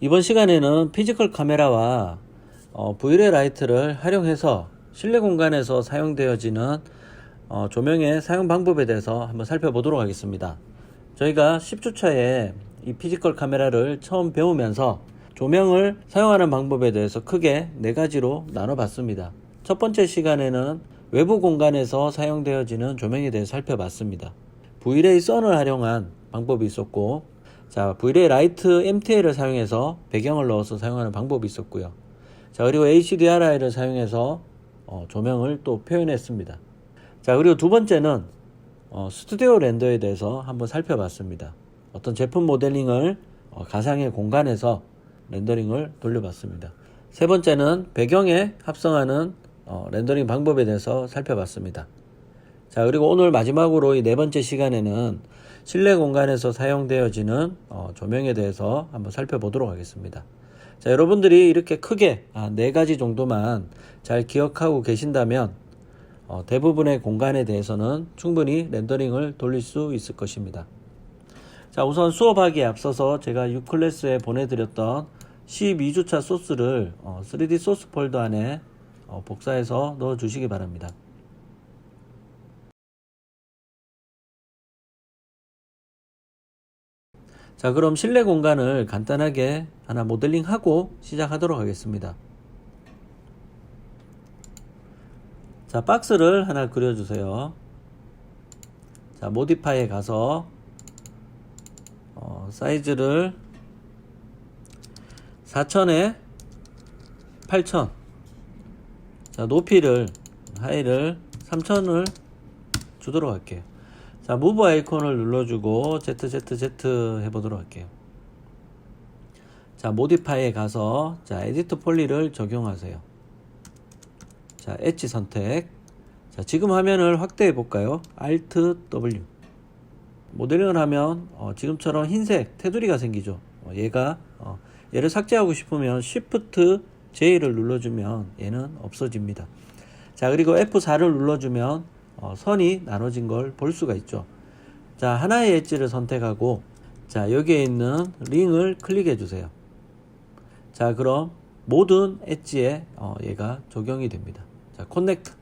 이번 시간에는 피지컬 카메라와 Vray 라이트를 활용해서 실내 공간에서 사용되어지는 조명의 사용 방법에 대해서 한번 살펴보도록 하겠습니다. 저희가 10주차에 이 피지컬 카메라를 처음 배우면서 조명을 사용하는 방법에 대해서 크게 4가지로 나눠봤습니다. 첫 번째 시간에는 외부 공간에서 사용되어지는 조명에 대해 살펴봤습니다. Vray 선을 활용한 방법이 있었고, Vray 라이트 MTL을 사용해서 배경을 넣어서 사용하는 방법이 있었고요. 그리고 HDRI를 사용해서 조명을 또 표현했습니다. 그리고 두 번째는 스튜디오 렌더에 대해서 한번 살펴봤습니다. 어떤 제품 모델링을 가상의 공간에서 렌더링을 돌려봤습니다. 세 번째는 배경에 합성하는 렌더링 방법에 대해서 살펴봤습니다. 그리고 오늘 마지막으로 이 4번째 시간에는 실내 공간에서 사용되어지는 조명에 대해서 한번 살펴보도록 하겠습니다. 여러분들이 이렇게 크게 4가지 정도만 잘 기억하고 계신다면 대부분의 공간에 대해서는 충분히 렌더링을 돌릴 수 있을 것입니다. 우선 수업하기에 앞서서 제가 6클래스에 보내드렸던 12주차 소스를 3D 소스 폴더 안에 복사해서 넣어 주시기 바랍니다. 그럼 실내 공간을 간단하게 하나 모델링하고 시작하도록 하겠습니다. 박스를 하나 그려주세요. 모디파이에 가서 사이즈를 4000에 8000, 높이를 하이를 3000을 주도록 할게요. 무브 아이콘을 눌러주고 ZZZ 해보도록 할게요. 모디파이에 가서 에디트 폴리를 적용하세요. 엣지 선택. 지금 화면을 확대해 볼까요? Alt W. 모델링을 하면 지금처럼 흰색 테두리가 생기죠. 얘를 삭제하고 싶으면 Shift J를 눌러주면 얘는 없어집니다. 그리고 F4를 눌러주면 선이 나눠진 걸 볼 수가 있죠. 하나의 엣지를 선택하고 여기에 있는 링을 클릭해 주세요. 그럼 모든 엣지에 얘가 적용이 됩니다. 커넥트.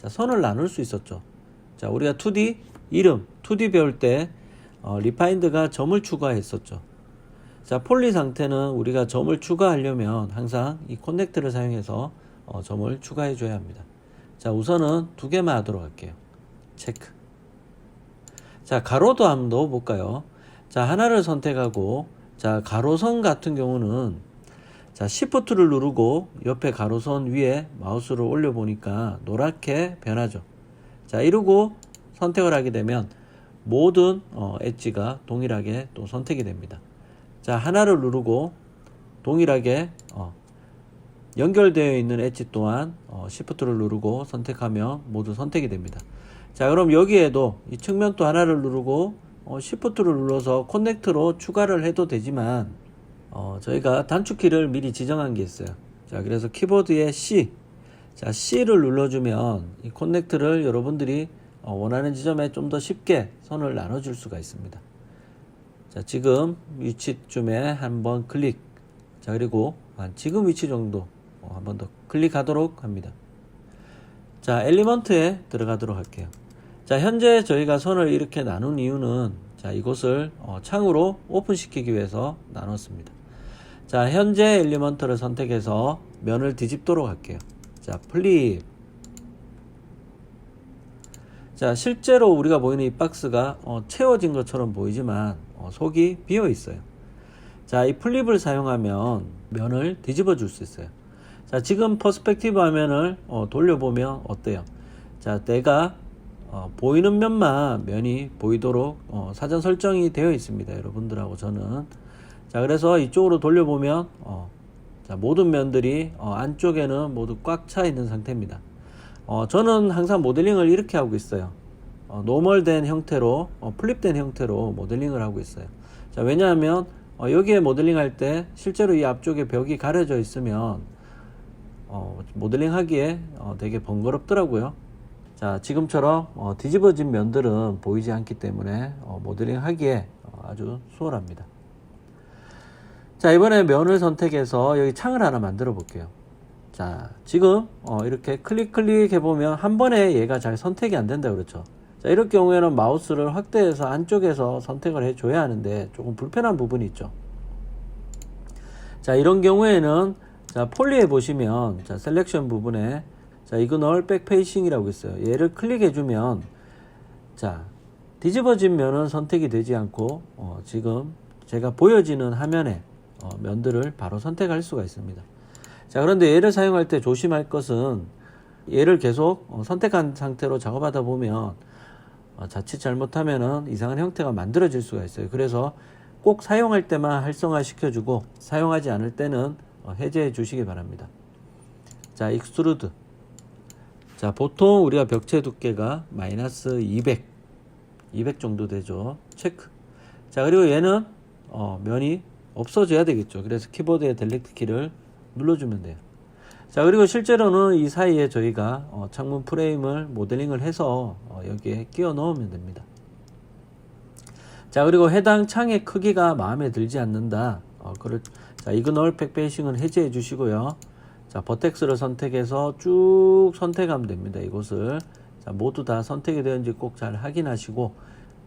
선을 나눌 수 있었죠. 우리가 2D 이름 2D 배울 때 리파인드가 점을 추가했었죠. 폴리 상태는 우리가 점을 추가하려면 항상 이 커넥트를 사용해서 점을 추가해 줘야 합니다. 우선은 2개만 하도록 할게요. 체크. 가로도 한번 넣어 볼까요? 하나를 선택하고 가로선 같은 경우는 Shift를 누르고 옆에 가로선 위에 마우스를 올려 보니까 노랗게 변하죠. 이러고 선택을 하게 되면 모든 엣지가 동일하게 또 선택이 됩니다. 하나를 누르고 동일하게 연결되어 있는 엣지 또한 Shift를 누르고 선택하면 모두 선택이 됩니다. 그럼 여기에도 이 측면도 하나를 누르고 Shift를 눌러서 커넥트로 추가를 해도 되지만 저희가 단축키를 미리 지정한 게 있어요. 그래서 키보드에 C를 눌러주면 이 커넥트를 여러분들이 원하는 지점에 좀 더 쉽게 선을 나눠줄 수가 있습니다. 지금 위치쯤에 한번 클릭. 그리고 지금 위치 정도 한번 더 클릭하도록 합니다. 엘리먼트에 들어가도록 할게요. 현재 저희가 선을 이렇게 나눈 이유는 이곳을 창으로 오픈시키기 위해서 나눴습니다. 현재 엘리먼트를 선택해서 면을 뒤집도록 할게요. 플립. 실제로 우리가 보이는 이 박스가 채워진 것처럼 보이지만 속이 비어 있어요. 이 플립을 사용하면 면을 뒤집어 줄 수 있어요. 지금 퍼스펙티브 화면을 돌려보면 어때요? 내가 보이는 면만 면이 보이도록 사전 설정이 되어 있습니다. 여러분들하고 저는. 그래서 이쪽으로 돌려보면 모든 면들이 안쪽에는 모두 꽉 차 있는 상태입니다. 저는 항상 모델링을 이렇게 하고 있어요. 노멀된 형태로 플립된 형태로 모델링을 하고 있어요. 왜냐하면 여기에 모델링 할 때 실제로 이 앞쪽에 벽이 가려져 있으면 모델링 하기에 되게 번거롭더라고요. 지금처럼 뒤집어진 면들은 보이지 않기 때문에 모델링 하기에 아주 수월합니다. 자, 이번에 면을 선택해서 여기 창을 하나 만들어 볼게요. 자, 지금 이렇게 클릭 해보면 한 번에 얘가 잘 선택이 안 된다 그렇죠. 자, 이럴 경우에는 마우스를 확대해서 안쪽에서 선택을 해줘야 하는데 조금 불편한 부분이 있죠. 자, 이런 경우에는 자, 폴리에 보시면 자, 셀렉션 부분에 자, 이그널 백페이싱이라고 있어요. 얘를 클릭해주면 자, 뒤집어진 면은 선택이 되지 않고 지금 제가 보여지는 화면에 면들을 바로 선택할 수가 있습니다. 자, 그런데 얘를 사용할 때 조심할 것은 얘를 계속 선택한 상태로 작업하다 보면 자칫 잘못하면은 이상한 형태가 만들어질 수가 있어요. 그래서 꼭 사용할 때만 활성화 시켜주고 사용하지 않을 때는 해제해 주시기 바랍니다. 자, 익스트루드. 자, 보통 우리가 벽체 두께가 마이너스 200 정도 되죠. 체크. 자, 그리고 얘는 면이 없어져야 되겠죠. 그래서 키보드의 델렉트 키를 눌러주면 돼요. 자, 그리고 실제로는 이 사이에 저희가 창문 프레임을 모델링을 해서 여기에 끼워 넣으면 됩니다. 자, 그리고 해당 창의 크기가 마음에 들지 않는다. 자, 이그널 백페이싱은 해제해 주시고요. 자, 버텍스를 선택해서 쭉 선택하면 됩니다. 이곳을. 자, 모두 다 선택이 되었는지 꼭 잘 확인하시고,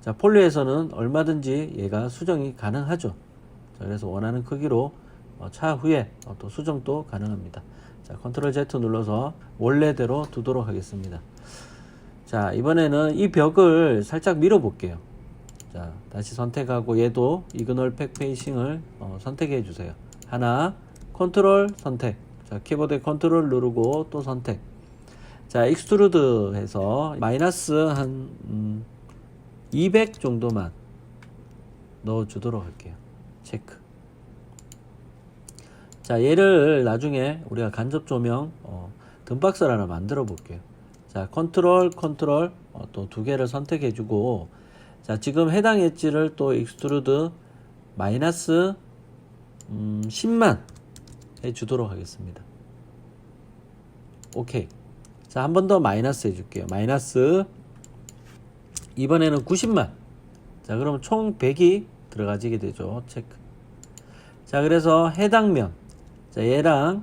자, 폴리에서는 얼마든지 얘가 수정이 가능하죠. 자, 그래서 원하는 크기로 차후에 또 수정도 가능합니다. 자, 컨트롤 Z 눌러서 원래대로 두도록 하겠습니다. 자, 이번에는 이 벽을 살짝 밀어 볼게요. 자, 다시 선택하고 얘도 이그널 백페이싱을 선택해 주세요. 하나, 컨트롤 선택. 자, 키보드에 컨트롤 누르고 또 선택. 자, 익스트루드 해서 마이너스 한 200 정도만 넣어 주도록 할게요. 체크. 자, 얘를 나중에 우리가 간접 조명 덤박스를 하나 만들어 볼게요. 자, 컨트롤 또 두 개를 선택해 주고, 자, 지금 해당 엣지를 또 익스트루드 마이너스 10만 해 주도록 하겠습니다. 오케이. 자, 한 번 더 마이너스 해 줄게요. 마이너스, 이번에는 90만. 자, 그러면 총 100이 들어가지게 되죠. 체크. 자, 그래서 해당 면, 자, 얘랑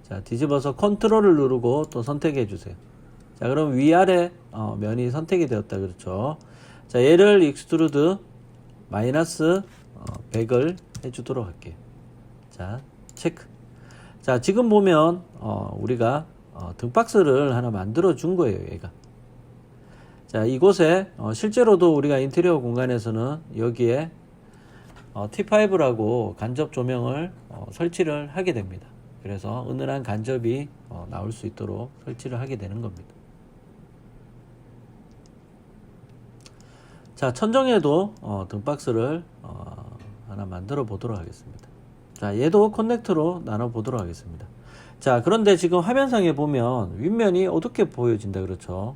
자, 뒤집어서 컨트롤을 누르고 또 선택해 주세요. 자, 그럼 위아래 면이 선택이 되었다 그렇죠. 자, 얘를 익스트루드 마이너스 100을 해 주도록 할게요. 자, 체크. 자, 지금 보면 우리가 등박스를 하나 만들어 준 거예요, 얘가. 자, 이곳에 실제로도 우리가 인테리어 공간에서는 여기에 T5라고 간접 조명을 설치를 하게 됩니다. 그래서 은은한 간접이 나올 수 있도록 설치를 하게 되는 겁니다. 자, 천정에도 등박스를 하나 만들어 보도록 하겠습니다. 자, 얘도 커넥터로 나눠 보도록 하겠습니다. 자, 그런데 지금 화면상에 보면 윗면이 어둡게 보여진다 그렇죠.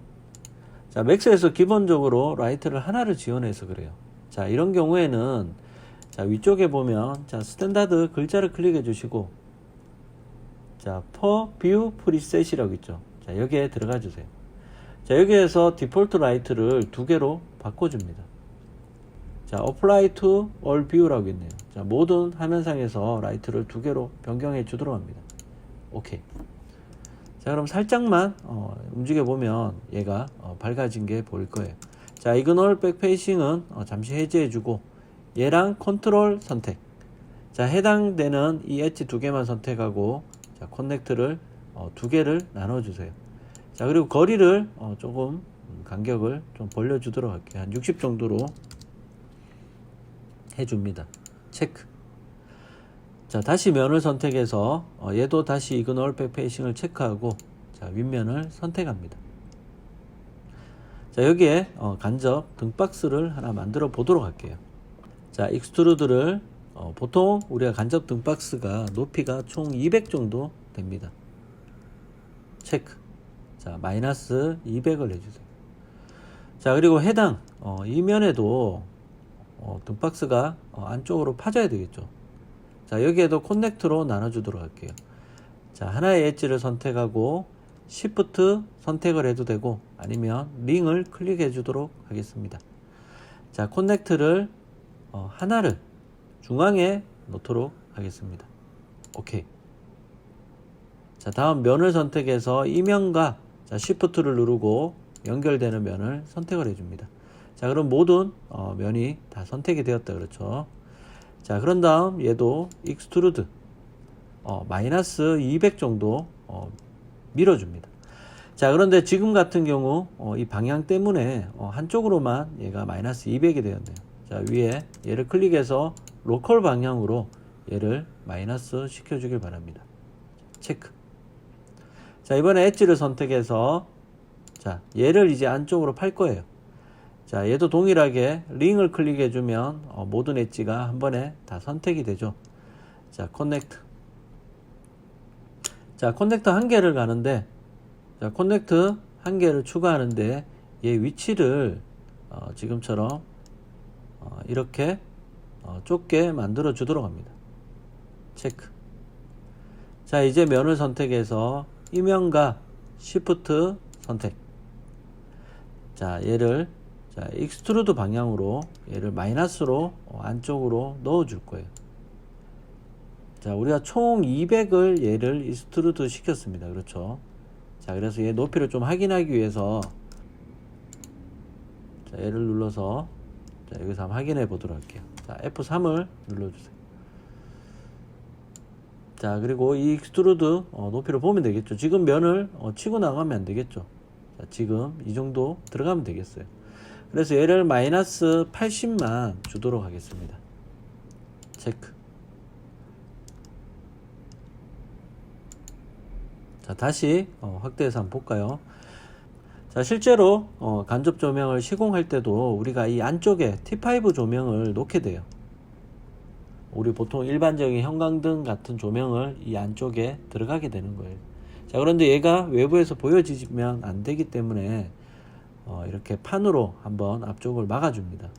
자, 맥스에서 기본적으로 라이트를 하나를 지원해서 그래요. 자, 이런 경우에는 자, 위쪽에 보면 자, 스탠다드 글자를 클릭해 주시고, 자, per view preset이라고 있죠. 자, 여기에 들어가 주세요. 자, 여기에서 디폴트 라이트를 두 개로 바꿔줍니다. 자, apply to all view라고 있네요. 자, 모든 화면상에서 라이트를 두 개로 변경해 주도록 합니다. 오케이. 자, 그럼 살짝만 움직여 보면 얘가 밝아진 게 보일 거예요. 자, 이그널 백페이싱은 잠시 해제해 주고, 얘랑 컨트롤 선택. 자, 해당되는 이 엣지 두 개만 선택하고, 자, 커넥트를 두 개를 나눠 주세요. 자, 그리고 거리를 조금 간격을 좀 벌려 주도록 할게요. 한 60 정도로 해 줍니다. 체크. 자, 다시 면을 선택해서 얘도 다시 이그널 백페이싱을 체크하고, 자, 윗면을 선택합니다. 자, 여기에 간접 등박스를 하나 만들어 보도록 할게요. 자, 익스트루드를 보통 우리가 간접 등박스가 높이가 총 200 정도 됩니다. 체크. 자, 마이너스 200을 해주세요. 자, 그리고 해당 이 면에도 등박스가 안쪽으로 파져야 되겠죠. 자, 여기에도 커넥트로 나눠주도록 할게요. 자, 하나의 엣지를 선택하고 Shift 선택을 해도 되고, 아니면 링을 클릭해 주도록 하겠습니다. 자, 커넥트를 하나를 중앙에 놓도록 하겠습니다. 오케이. 자, 다음 면을 선택해서 이면과 자, Shift를 누르고 연결되는 면을 선택을 해줍니다. 자, 그럼 모든 면이 다 선택이 되었다. 그렇죠. 자, 그런 다음 얘도 익스트루드 마이너스 200 정도 밀어줍니다. 자, 그런데 지금 같은 경우 이 방향 때문에 한쪽으로만 얘가 마이너스 200이 되었네요. 자, 위에 얘를 클릭해서 로컬 방향으로 얘를 마이너스 시켜주길 바랍니다. 체크. 자, 이번에 엣지를 선택해서 자, 얘를 이제 안쪽으로 팔 거예요. 자, 얘도 동일하게 링을 클릭해주면 모든 엣지가 한 번에 다 선택이 되죠. 자, 커넥트. 자, 커넥터 한 개를 가는데, 자, 커넥트 한 개를 추가하는데 얘 위치를 지금처럼 이렇게 좁게 만들어 주도록 합니다. 체크. 자, 이제 면을 선택해서 이면과 Shift 선택. 자, 얘를 자, 익스트루드 방향으로 얘를 마이너스로 안쪽으로 넣어 줄 거예요. 자, 우리가 총 200을 얘를 익스트루드 시켰습니다. 그렇죠. 자, 그래서 얘 높이를 좀 확인하기 위해서 자, 얘를 눌러서 자, 여기서 한번 확인해 보도록 할게요. 자, F3을 눌러주세요. 자, 그리고 이 익스트루드 높이를 보면 되겠죠. 지금 면을 치고 나가면 안 되겠죠. 자, 지금 이 정도 들어가면 되겠어요. 그래서 얘를 마이너스 80만 주도록 하겠습니다. 체크. 자, 다시 확대해서 한번 볼까요? 자, 실제로 간접 조명을 시공할 때도 우리가 이 안쪽에 T5 조명을 놓게 돼요. 우리 보통 일반적인 형광등 같은 조명을 이 안쪽에 들어가게 되는 거예요. 자, 그런데 얘가 외부에서 보여지면 안 되기 때문에 이렇게 판으로 한번 앞쪽을 막아줍니다.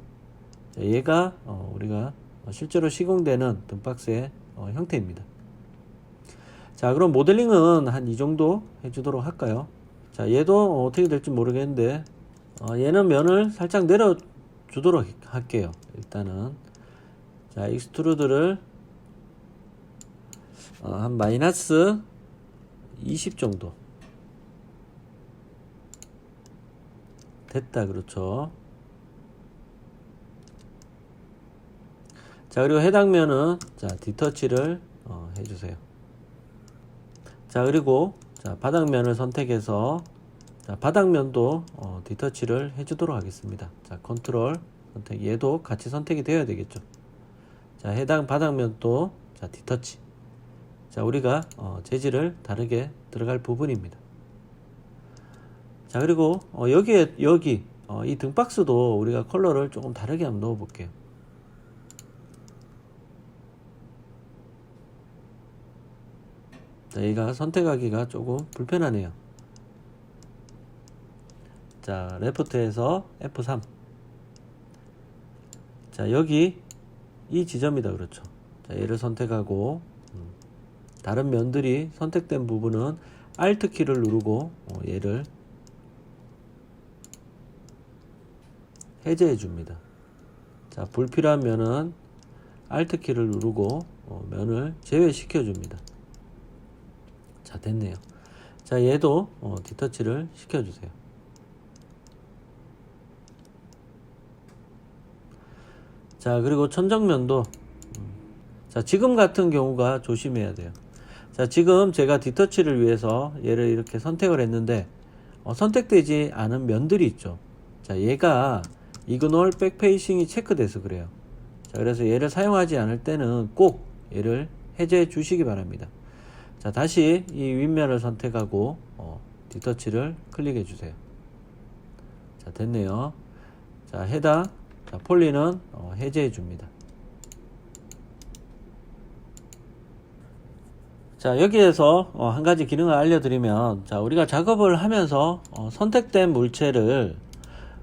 자, 얘가 우리가 실제로 시공되는 등박스의 형태입니다. 자, 그럼 모델링은 한 이 정도 해주도록 할까요? 자, 얘도 어떻게 될지 모르겠는데 얘는 면을 살짝 내려주도록 할게요. 일단은 자, 익스트루드를 한 마이너스 20 정도 됐다. 그렇죠. 자, 그리고 해당 면은 자, 디터치를 해주세요. 자, 그리고 자, 바닥면을 선택해서 자, 바닥면도 디터치를 해주도록 하겠습니다. 자, 컨트롤 선택. 얘도 같이 선택이 되어야 되겠죠. 자, 해당 바닥면도 자, 디터치. 자, 우리가 재질을 다르게 들어갈 부분입니다. 자, 그리고 여기 이 등박스도 우리가 컬러를 조금 다르게 한번 넣어 볼게요. 자, 얘가 선택하기가 조금 불편하네요. 자, 레프트에서 F3. 자, 여기 이 지점이다. 그렇죠. 자, 얘를 선택하고 다른 면들이 선택된 부분은 Alt 키를 누르고 얘를 해제해 줍니다. 자, 불필요한 면은 Alt 키를 누르고 면을 제외시켜 줍니다. 자, 됐네요. 자, 얘도 디터치를 시켜주세요. 자, 그리고 천정면도 자, 지금 같은 경우가 조심해야 돼요. 자, 지금 제가 디터치를 위해서 얘를 이렇게 선택을 했는데 선택되지 않은 면들이 있죠. 자, 얘가 이그놀 백페이싱이 체크돼서 그래요. 자, 그래서 얘를 사용하지 않을 때는 꼭 얘를 해제해 주시기 바랍니다. 자, 다시 이 윗면을 선택하고 디터치를 클릭해 주세요. 자, 됐네요. 자, 해당 자, 폴리는 해제해 줍니다. 자, 여기에서 한 가지 기능을 알려드리면, 자, 우리가 작업을 하면서 선택된 물체를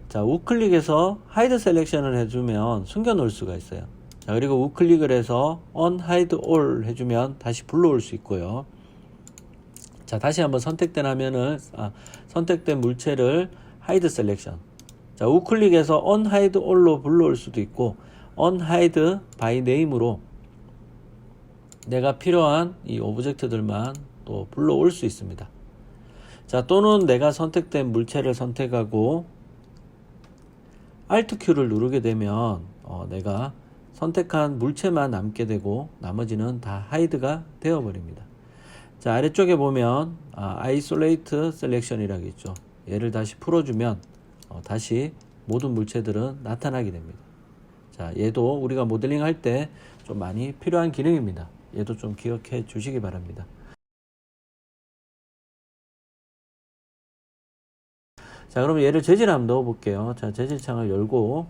자, 우클릭해서 하이드 셀렉션을 해주면 숨겨 놓을 수가 있어요. 자, 그리고 우클릭을 해서 on hide all 해주면 다시 불러올 수 있고요. 자, 다시 한번 선택된 화면을 선택된 물체를 하이드 셀렉션. 자, 우클릭해서 on hide all로 불러올 수도 있고 on hide by name으로 내가 필요한 이 오브젝트들만 또 불러올 수 있습니다. 자, 또는 내가 선택된 물체를 선택하고 Alt Q를 누르게 되면 내가 선택한 물체만 남게 되고 나머지는 다 하이드가 되어 버립니다. 자, 아래쪽에 보면 Isolate Selection이라고 있죠. 얘를 다시 풀어주면 다시 모든 물체들은 나타나게 됩니다. 자, 얘도 우리가 모델링 할 때 좀 많이 필요한 기능입니다. 얘도 좀 기억해 주시기 바랍니다. 자, 그럼 얘를 재질 한번 넣어 볼게요. 자, 재질 창을 열고,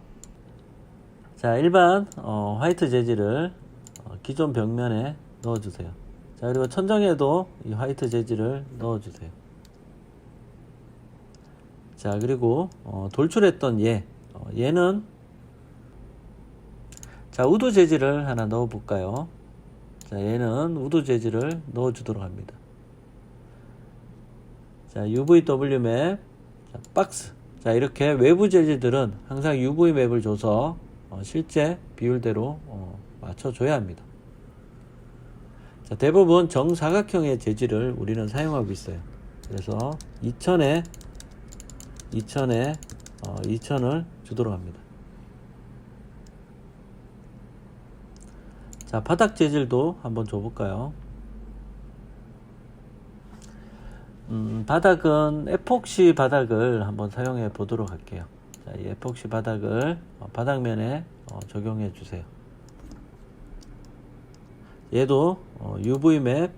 자, 일반 화이트 재질을 기존 벽면에 넣어 주세요. 자, 그리고 천정에도 이 화이트 재질을 넣어 주세요. 자, 그리고 돌출했던 얘는 자, 우드 재질을 하나 넣어 볼까요? 자, 얘는 우드 재질을 넣어 주도록 합니다. 자, UVW 맵, 자, 박스. 자, 이렇게 외부 재질들은 항상 UV 맵을 줘서 실제 비율대로 맞춰줘야 합니다. 자, 대부분 정사각형의 재질을 우리는 사용하고 있어요. 그래서 2000에 2000을 주도록 합니다. 자, 바닥 재질도 한번 줘볼까요? 바닥은 에폭시 바닥을 한번 사용해 보도록 할게요. 자, 이 에폭시 바닥을 바닥면에 적용해 주세요. 얘도 UV 맵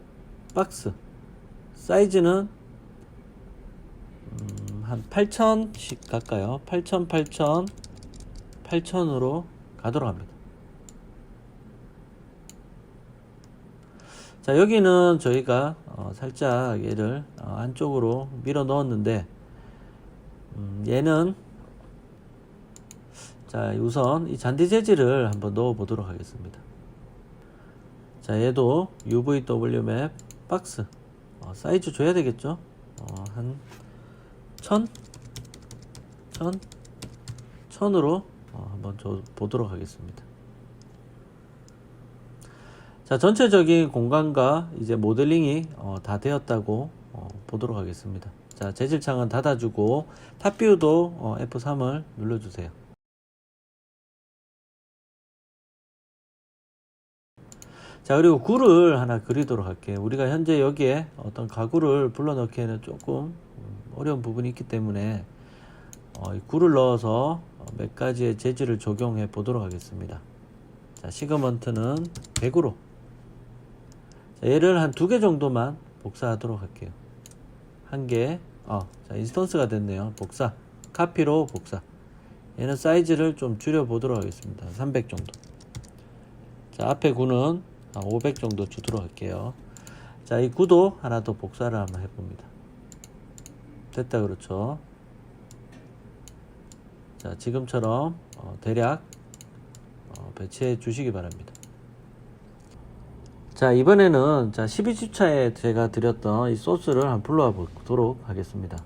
박스 사이즈는 한 8000씩 갈까요? 8000, 8000, 8000으로 가도록 합니다. 자, 여기는 저희가 살짝 얘를 안쪽으로 밀어 넣었는데 얘는 자, 우선 이 잔디 재질을 한번 넣어 보도록 하겠습니다. 자, 얘도 UVW 맵 박스 사이즈 줘야 되겠죠? 한 1000으로 한번 줘 보도록 하겠습니다. 자, 전체적인 공간과 이제 모델링이 다 되었다고 보도록 하겠습니다. 자, 재질창은 닫아주고 탑뷰도 F3을 눌러주세요. 자, 그리고 굴을 하나 그리도록 할게요. 우리가 현재 여기에 어떤 가구를 불러넣기에는 조금 어려운 부분이 있기 때문에 이 굴을 넣어서 몇 가지의 재질을 적용해 보도록 하겠습니다. 자, 시그먼트는 100으로. 자, 얘를 한 2개 정도만 복사하도록 할게요. 한 개, 자, 인스턴스가 됐네요. 복사, 카피로 복사. 얘는 사이즈를 좀 줄여 보도록 하겠습니다. 300 정도. 자, 앞에 구는 500 정도 주도록 할게요. 자, 이 구도 하나 더 복사를 한번 해봅니다. 됐다, 그렇죠? 자, 지금처럼 대략 배치해 주시기 바랍니다. 자, 이번에는 자, 12주차에 제가 드렸던 이 소스를 한번 불러와 보도록 하겠습니다.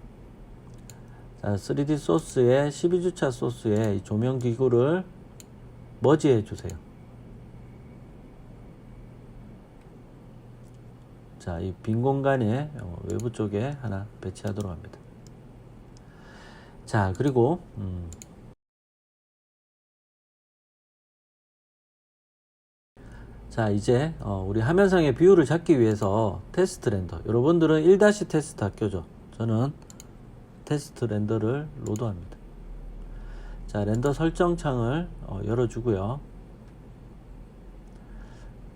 자, 3D 소스에 12주차 소스에 이 조명 기구를 머지해 주세요. 자, 이 빈 공간에 외부 쪽에 하나 배치하도록 합니다. 자, 그리고 자, 이제 우리 화면상의 비율을 잡기 위해서 테스트 렌더, 여러분들은 1- 테스트 학교죠. 저는 테스트 렌더를 로드합니다. 자, 렌더 설정 창을 열어주고요.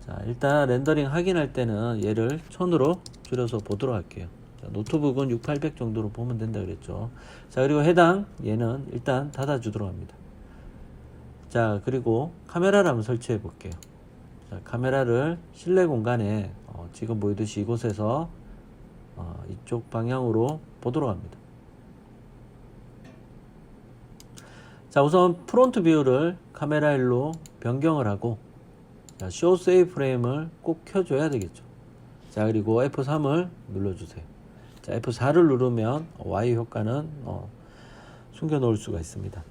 자, 일단 렌더링 확인할 때는 얘를 1000으로 줄여서 보도록 할게요. 자, 노트북은 6800 정도로 보면 된다 그랬죠. 자, 그리고 해당 얘는 일단 닫아주도록 합니다. 자, 그리고 카메라를 한번 설치해 볼게요. 자, 카메라를 실내 공간에 지금 보이듯이 이곳에서 이쪽 방향으로 보도록 합니다. 자, 우선 프론트 뷰를 카메라 1로 변경을 하고, 자, 쇼 세이브 프레임을 꼭 켜줘야 되겠죠. 자, 그리고 F3을 눌러주세요. 자, F4를 누르면 Y 효과는 숨겨 놓을 수가 있습니다.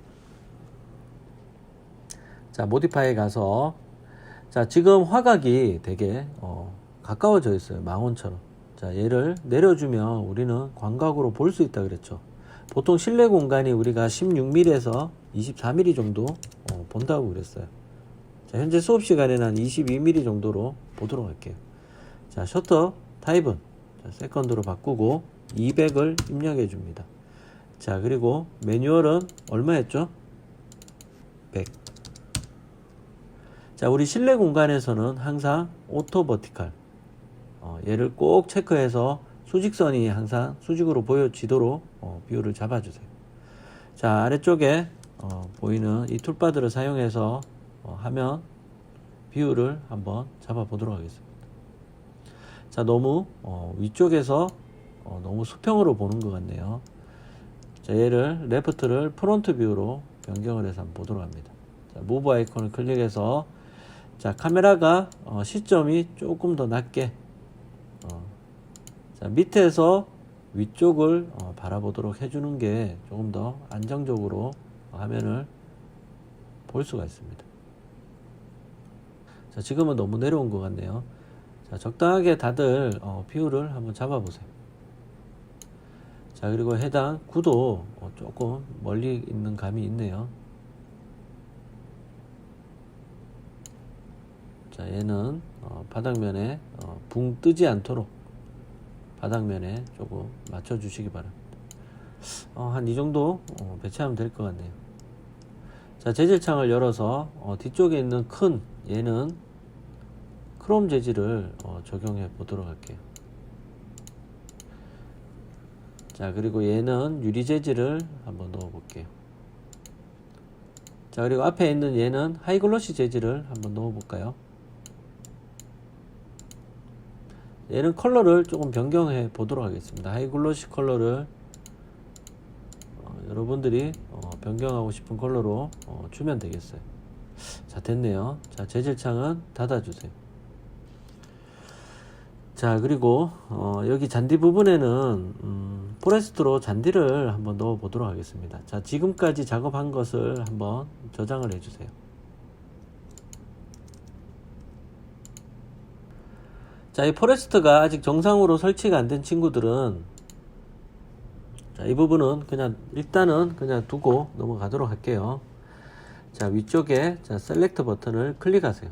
자, 모디파이에 가서 자, 지금 화각이 되게 가까워져 있어요. 망원처럼. 자, 얘를 내려주면 우리는 광각으로 볼 수 있다 그랬죠. 보통 실내 공간이 우리가 16mm에서 24mm 정도 본다고 그랬어요. 자, 현재 수업 시간에는 한 22mm 정도로 보도록 할게요. 자, 셔터 타입은 세컨드로 바꾸고 200을 입력해 줍니다. 자, 그리고 매뉴얼은 얼마였죠? 100. 자, 우리 실내 공간에서는 항상 오토 버티칼, 얘를 꼭 체크해서 수직선이 항상 수직으로 보여지도록 비율을 잡아주세요. 자, 아래쪽에 보이는 이 툴바들을 사용해서 화면 비율을 한번 잡아 보도록 하겠습니다. 자, 너무 위쪽에서 너무 수평으로 보는 것 같네요. 자, 얘를 레프트를 프론트 뷰로 변경을 해서 한번 보도록 합니다. 자, 무브 아이콘을 클릭해서 자, 카메라가 시점이 조금 더 낮게 자, 밑에서 위쪽을 바라보도록 해주는 게 조금 더 안정적으로 화면을 볼 수가 있습니다. 자, 지금은 너무 내려온 것 같네요. 자, 적당하게 다들 비율을 한번 잡아보세요. 자, 그리고 해당 구도 조금 멀리 있는 감이 있네요. 자, 얘는 바닥면에 붕 뜨지 않도록 바닥면에 조금 맞춰 주시기 바랍니다. 한 이 정도 배치하면 될 것 같네요. 자, 재질창을 열어서 뒤쪽에 있는 큰 얘는 크롬 재질을 적용해 보도록 할게요. 자, 그리고 얘는 유리 재질을 한번 넣어 볼게요. 자, 그리고 앞에 있는 얘는 하이글로시 재질을 한번 넣어 볼까요? 얘는 컬러를 조금 변경해 보도록 하겠습니다. 하이글로시 컬러를 여러분들이 변경하고 싶은 컬러로 주면 되겠어요. 자, 됐네요. 자, 재질창은 닫아주세요. 자, 그리고 여기 잔디 부분에는 포레스트로 잔디를 한번 넣어 보도록 하겠습니다. 자, 지금까지 작업한 것을 한번 저장을 해주세요. 자, 이 포레스트가 아직 정상으로 설치가 안 된 친구들은 자, 이 부분은 그냥 일단은 그냥 두고 넘어가도록 할게요. 자, 위쪽에 자, 셀렉트 버튼을 클릭하세요.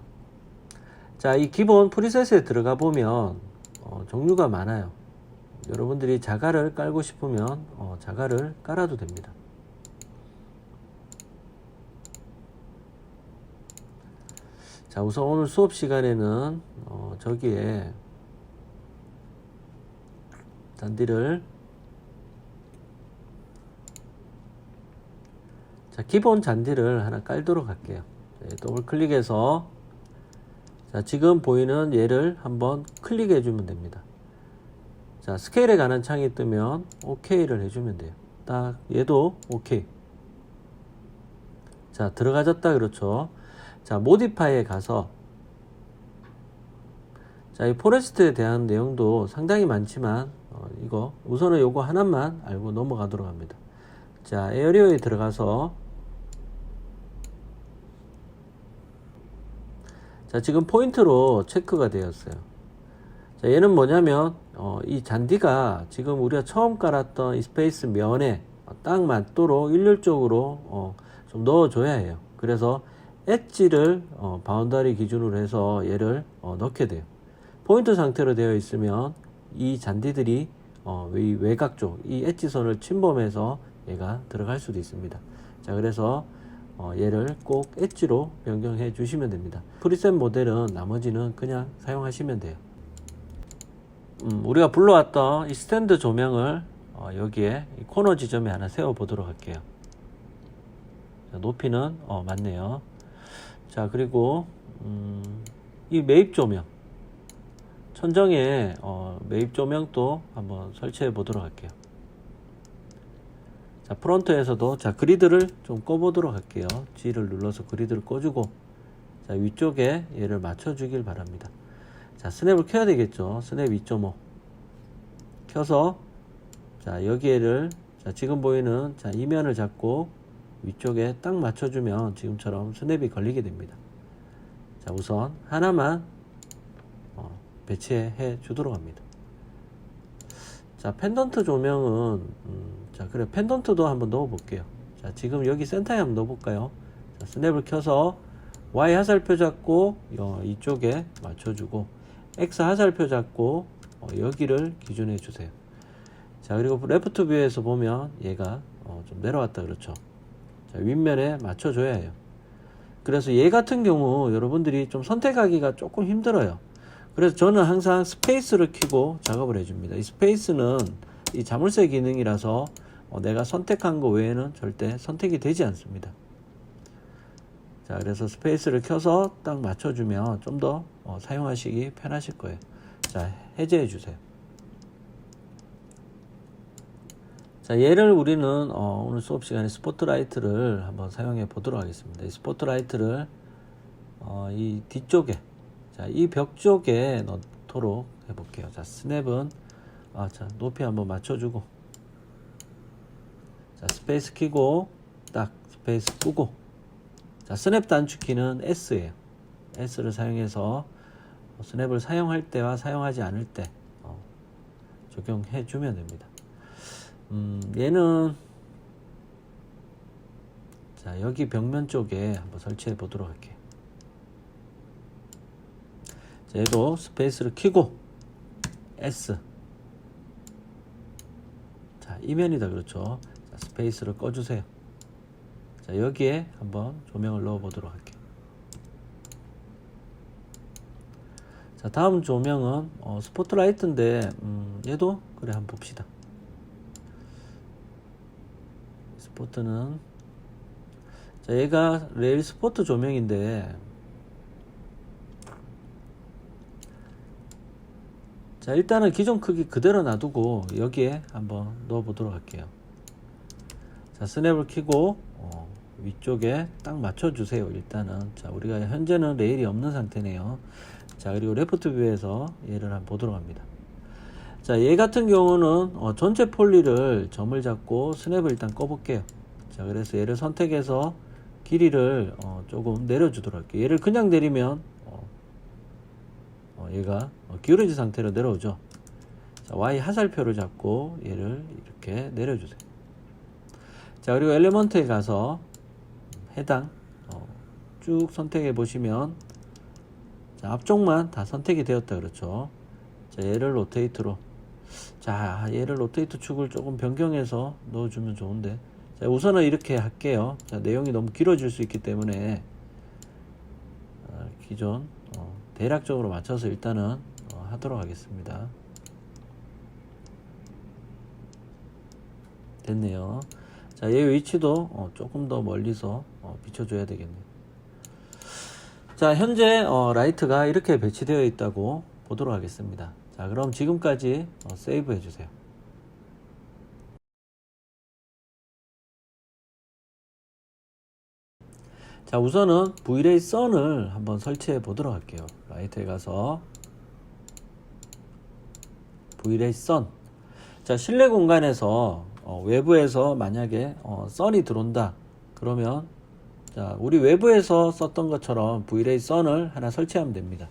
자, 이 기본 프리셋에 들어가 보면 종류가 많아요. 여러분들이 자갈을 깔고 싶으면 자갈을 깔아도 됩니다. 자, 우선 오늘 수업 시간에는 저기에 잔디를 자, 기본 잔디를 하나 깔도록 할게요. 네, 더블 클릭해서 자, 지금 보이는 얘를 한번 클릭해 주면 됩니다. 자, 스케일에 관한 창이 뜨면 OK를 해주면 돼요. 딱 얘도 OK. 자, 들어가졌다 그렇죠. 자, 모디파이에 가서 자, 이 포레스트에 대한 내용도 상당히 많지만 이거 우선은 요거 하나만 알고 넘어가도록 합니다. 자, 에어리어에 들어가서 자, 지금 포인트로 체크가 되었어요. 자, 얘는 뭐냐면 이 잔디가 지금 우리가 처음 깔았던 이 스페이스 면에 딱 맞도록 일률적으로 좀 넣어줘야 해요. 그래서 엣지를 바운더리 기준으로 해서 얘를 넣게 돼요. 포인트 상태로 되어 있으면 이 잔디들이 이 외곽 쪽, 이 엣지선을 침범해서 얘가 들어갈 수도 있습니다. 자, 그래서 얘를 꼭 엣지로 변경해 주시면 됩니다. 프리셋 모델은 나머지는 그냥 사용하시면 돼요. 우리가 불러왔던 이 스탠드 조명을 여기에 이 코너 지점에 하나 세워 보도록 할게요. 자, 높이는 맞네요. 자, 그리고 이 매입 조명 천정에 매입 조명도 한번 설치해 보도록 할게요. 자, 프론트에서도 자, 그리드를 좀 꺼 보도록 할게요. G를 눌러서 그리드를 꺼주고 자, 위쪽에 얘를 맞춰 주길 바랍니다. 자, 스냅을 켜야 되겠죠. 스냅 2.5 켜서 자, 여기에를 자, 지금 보이는 자, 이면을 잡고 위쪽에 딱 맞춰주면 지금처럼 스냅이 걸리게 됩니다. 자, 우선 하나만 배치해 주도록 합니다. 자, 펜던트 조명은 자, 그래, 펜던트도 한번 넣어 볼게요. 자, 지금 여기 센터에 한번 넣어 볼까요? 자, 스냅을 켜서 Y 화살표 잡고 이쪽에 맞춰주고, X 화살표 잡고 여기를 기준해 주세요. 자, 그리고 레프트 뷰에서 보면 얘가 좀 내려왔다 그렇죠. 자, 윗면에 맞춰줘야 해요. 그래서 얘 같은 경우 여러분들이 좀 선택하기가 조금 힘들어요. 그래서 저는 항상 스페이스를 켜고 작업을 해줍니다. 이 스페이스는 이 자물쇠 기능이라서 내가 선택한 거 외에는 절대 선택이 되지 않습니다. 자, 그래서 스페이스를 켜서 딱 맞춰주면 좀 더 사용하시기 편하실 거예요. 자, 해제해 주세요. 자, 얘를 우리는 오늘 수업 시간에 스포트라이트를 한번 사용해 보도록 하겠습니다. 이 스포트라이트를 이 뒤쪽에, 자, 이 벽 쪽에 넣도록 해볼게요. 자, 스냅은 자, 높이 한번 맞춰주고, 자, 스페이스 키고 딱 스페이스 끄고, 자, 스냅 단축키는 S예요. S를 사용해서 스냅을 사용할 때와 사용하지 않을 때 적용해 주면 됩니다. 얘는 자, 여기 벽면 쪽에 한번 설치해 보도록 할게요. 자, 얘도 스페이스를 켜고 S, 자, 이면이다 그렇죠. 자, 스페이스를 꺼주세요. 자, 여기에 한번 조명을 넣어 보도록 할게요. 자, 다음 조명은 스포트라이트인데 얘도 그래 한번 봅시다. 스포트는 자, 얘가 레일 스포트 조명인데, 자, 일단은 기존 크기 그대로 놔두고 여기에 한번 넣어 보도록 할게요. 자, 스냅을 켜고 위쪽에 딱 맞춰 주세요. 일단은 자, 우리가 현재는 레일이 없는 상태네요. 자, 그리고 레프트 뷰에서 얘를 한번 보도록 합니다. 자, 얘 같은 경우는 전체 폴리를 점을 잡고 스냅을 일단 꺼 볼게요. 자, 그래서 얘를 선택해서 길이를 조금 내려주도록 할게요. 얘를 그냥 내리면 얘가 기울어진 상태로 내려오죠. 자, Y 화살표를 잡고 얘를 이렇게 내려주세요. 자, 그리고 엘리먼트에 가서 해당 쭉 선택해 보시면, 자, 앞쪽만 다 선택이 되었다 그렇죠. 자, 얘를 로테이트로, 자, 얘를 로테이트 축을 조금 변경해서 넣어주면 좋은데, 자, 우선은 이렇게 할게요. 자, 내용이 너무 길어질 수 있기 때문에 기존 대략적으로 맞춰서 일단은 하도록 하겠습니다. 됐네요. 자, 얘 위치도 조금 더 멀리서 비춰줘야 되겠네요. 자, 현재 라이트가 이렇게 배치되어 있다고 보도록 하겠습니다. 자, 그럼 지금까지 세이브 해주세요. 자, 우선은 Vray 선을 한번 설치해 보도록 할게요. 라이트에 가서 Vray 선. 자, 실내 공간에서 외부에서 만약에 선이 들어온다 그러면, 자, 우리 외부에서 썼던 것처럼 Vray 선을 하나 설치하면 됩니다.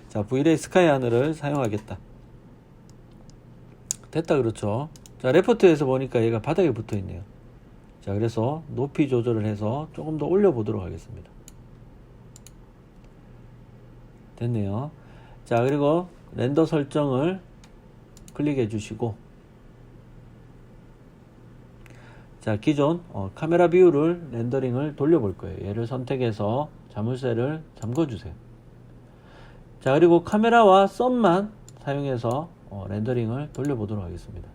자, Vray 스카이 하늘을 사용하겠다. 됐다 그렇죠. 자, 레포트에서 보니까 얘가 바닥에 붙어 있네요. 자, 그래서 높이 조절을 해서 조금 더 올려 보도록 하겠습니다. 됐네요. 자, 그리고 렌더 설정을 클릭해 주시고, 자, 기존 카메라 뷰를 렌더링을 돌려볼 거예요. 얘를 선택해서 자물쇠를 잠궈 주세요. 자, 그리고 카메라와 썸만 사용해서 렌더링을 돌려보도록 하겠습니다.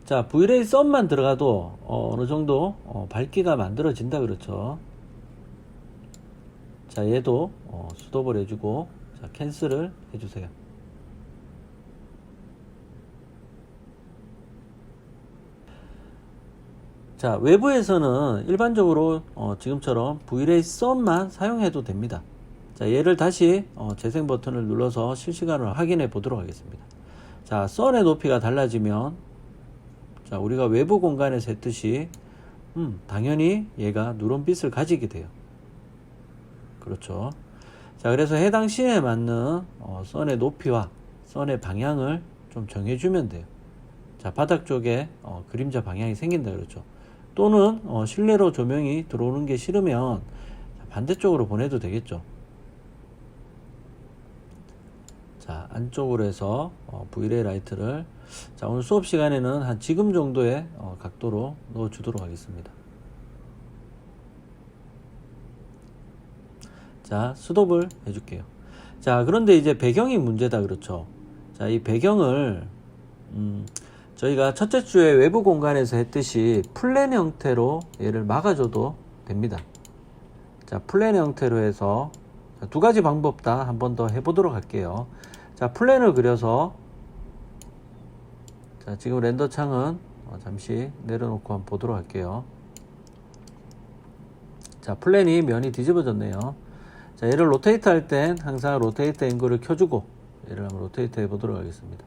자, Vray 썸만 들어가도 어느 정도 밝기가 만들어진다 그렇죠. 자, 얘도 스톱을 해주고, 자, 캔슬을 해주세요. 자, 외부에서는 일반적으로 지금처럼 Vray 썸만 사용해도 됩니다. 자, 얘를 다시 재생 버튼을 눌러서 실시간으로 확인해 보도록 하겠습니다. 자, 선의 높이가 달라지면, 자, 우리가 외부 공간에서 했듯이 당연히 얘가 누런빛을 가지게 돼요. 그렇죠. 자, 그래서 해당 씬에 맞는 선의 높이와 선의 방향을 좀 정해주면 돼요. 자, 바닥 쪽에 그림자 방향이 생긴다 그렇죠. 또는 실내로 조명이 들어오는 게 싫으면 반대쪽으로 보내도 되겠죠. 자, 안쪽으로 해서 Vray 라이트를, 자, 오늘 수업 시간에는 한 지금 정도의 각도로 넣어 주도록 하겠습니다. 자, 스톱을 해줄게요. 자, 그런데 이제 배경이 문제다 그렇죠. 자, 이 배경을 저희가 첫째 주에 외부 공간에서 했듯이 플랜 형태로 얘를 막아줘도 됩니다. 자, 플랜 형태로 해서 두 가지 방법 다 한 번 더 해보도록 할게요. 자, 플랜을 그려서, 자, 지금 렌더 창은 잠시 내려놓고 한번 보도록 할게요. 자, 플랜이 면이 뒤집어졌네요. 자, 얘를 로테이트 할 땐 항상 로테이트 앵글을 켜주고 얘를 한번 로테이트 해보도록 하겠습니다.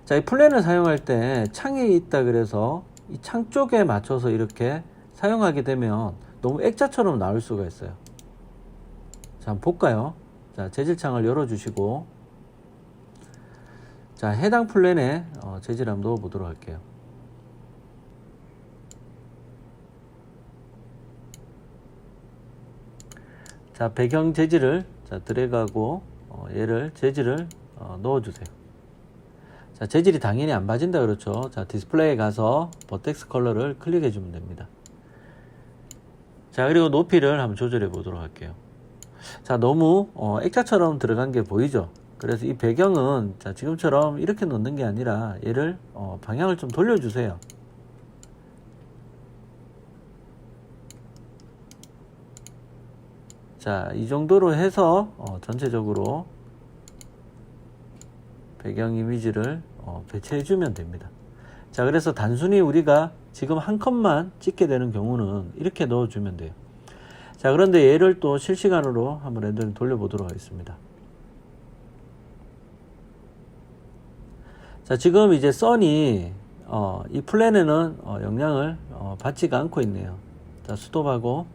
자, 이 플랜을 사용할 때 창이 있다 그래서 이 창 쪽에 맞춰서 이렇게 사용하게 되면 너무 액자처럼 나올 수가 있어요. 자, 한번 볼까요? 자, 재질창을 열어주시고, 자, 해당 플랜에 재질 한번 넣어보도록 할게요. 자, 배경 재질을 드래그하고 얘를 재질을 넣어주세요. 자, 재질이 당연히 안 빠진다 그렇죠. 자, 디스플레이에 가서 버텍스 컬러를 클릭해 주면 됩니다. 자, 그리고 높이를 한번 조절해 보도록 할게요. 자, 너무 액자처럼 들어간 게 보이죠. 그래서 이 배경은 자, 지금처럼 이렇게 넣는 게 아니라 얘를 방향을 좀 돌려주세요. 자, 이 정도로 해서 전체적으로 배경 이미지를 배치해 주면 됩니다. 자, 그래서 단순히 우리가 지금 한 컷만 찍게 되는 경우는 이렇게 넣어 주면 돼요. 자, 그런데 얘를 또 실시간으로 한번 렌더링 돌려보도록 하겠습니다. 자, 지금 이제 선이 이 플랜에는 영향을 받지가 않고 있네요. 자, 스톱하고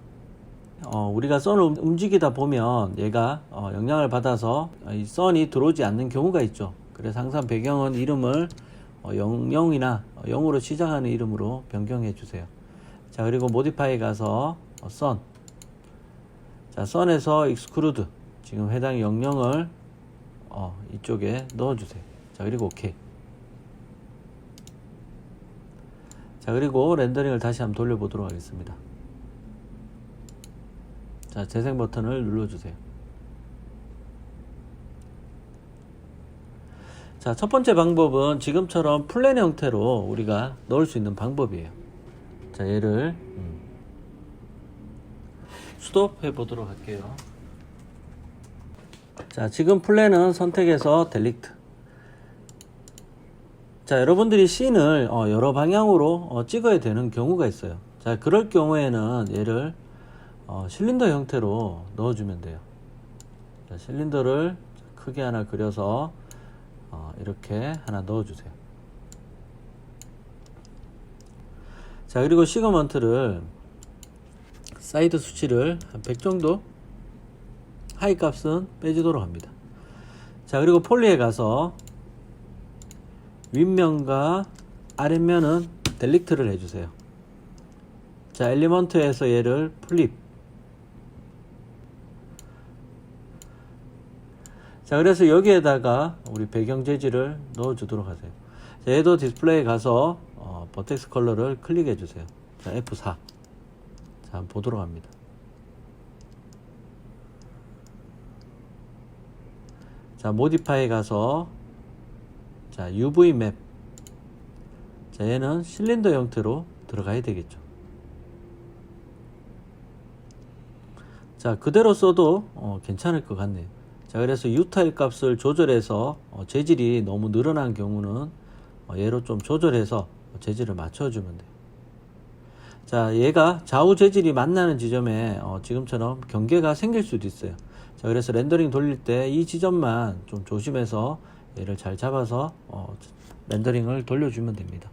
우리가 선을 움직이다 보면 얘가 영향을 받아서 이 선이 들어오지 않는 경우가 있죠. 그래서 항상 배경은 이름을 00이나 0으로 시작하는 이름으로 변경해 주세요. 자, 그리고 모디파이 가서 선, 자, 선에서 익스크루드, 지금 해당 00을 이쪽에 넣어 주세요. 자, 그리고 오케이. 자, 그리고 렌더링을 다시 한번 돌려보도록 하겠습니다. 자, 재생 버튼을 눌러주세요. 자, 첫 번째 방법은 지금처럼 플랜 형태로 우리가 넣을 수 있는 방법이에요. 자, 얘를 스톱 해보도록 할게요. 자, 지금 플랜은 선택해서 델리트. 자, 여러분들이 씬을 여러 방향으로 찍어야 되는 경우가 있어요. 자, 그럴 경우에는 얘를 실린더 형태로 넣어주면 돼요. 자, 실린더를 크게 하나 그려서 이렇게 하나 넣어주세요. 자, 그리고 시그먼트를 사이드 수치를 한 100 정도 하이 값은 빼주도록 합니다. 자, 그리고 폴리에 가서 윗면과 아랫면은 델리트를 해주세요. 자, 엘리먼트에서 얘를 플립. 자, 그래서 여기에다가 우리 배경 재질을 넣어 주도록 하세요. 자, 얘도 디스플레이에 가서 버텍스 컬러를 클릭해 주세요. 자, F4. 자, 한번 보도록 합니다. 자, 모디파이에 가서 자, UV 맵. 자, 얘는 실린더 형태로 들어가야 되겠죠. 자, 그대로 써도 괜찮을 것 같네요. 자, 그래서 U타입 값을 조절해서 재질이 너무 늘어난 경우는 얘로 좀 조절해서 재질을 맞춰주면 돼요. 자, 얘가 좌우 재질이 만나는 지점에 지금처럼 경계가 생길 수도 있어요. 자, 그래서 렌더링 돌릴 때 이 지점만 좀 조심해서 얘를 잘 잡아서 렌더링을 돌려주면 됩니다.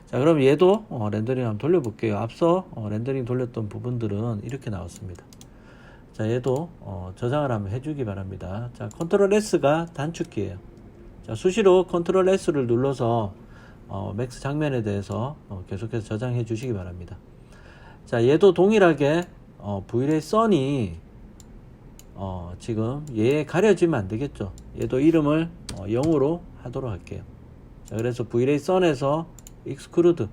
자, 그럼 얘도 렌더링 한번 돌려볼게요. 앞서 렌더링 돌렸던 부분들은 이렇게 나왔습니다. 자, 얘도 저장을 한번 해주기 바랍니다. 자, 컨트롤 S가 단축키예요. 자, 수시로 컨트롤 S를 눌러서 맥스 장면에 대해서 계속해서 저장해 주시기 바랍니다. 자, 얘도 동일하게 V-Ray Sun이 지금 얘에 가려지면 안 되겠죠. 얘도 이름을 0으로 하도록 할게요. 자, 그래서 V-Ray Sun에서 Exclude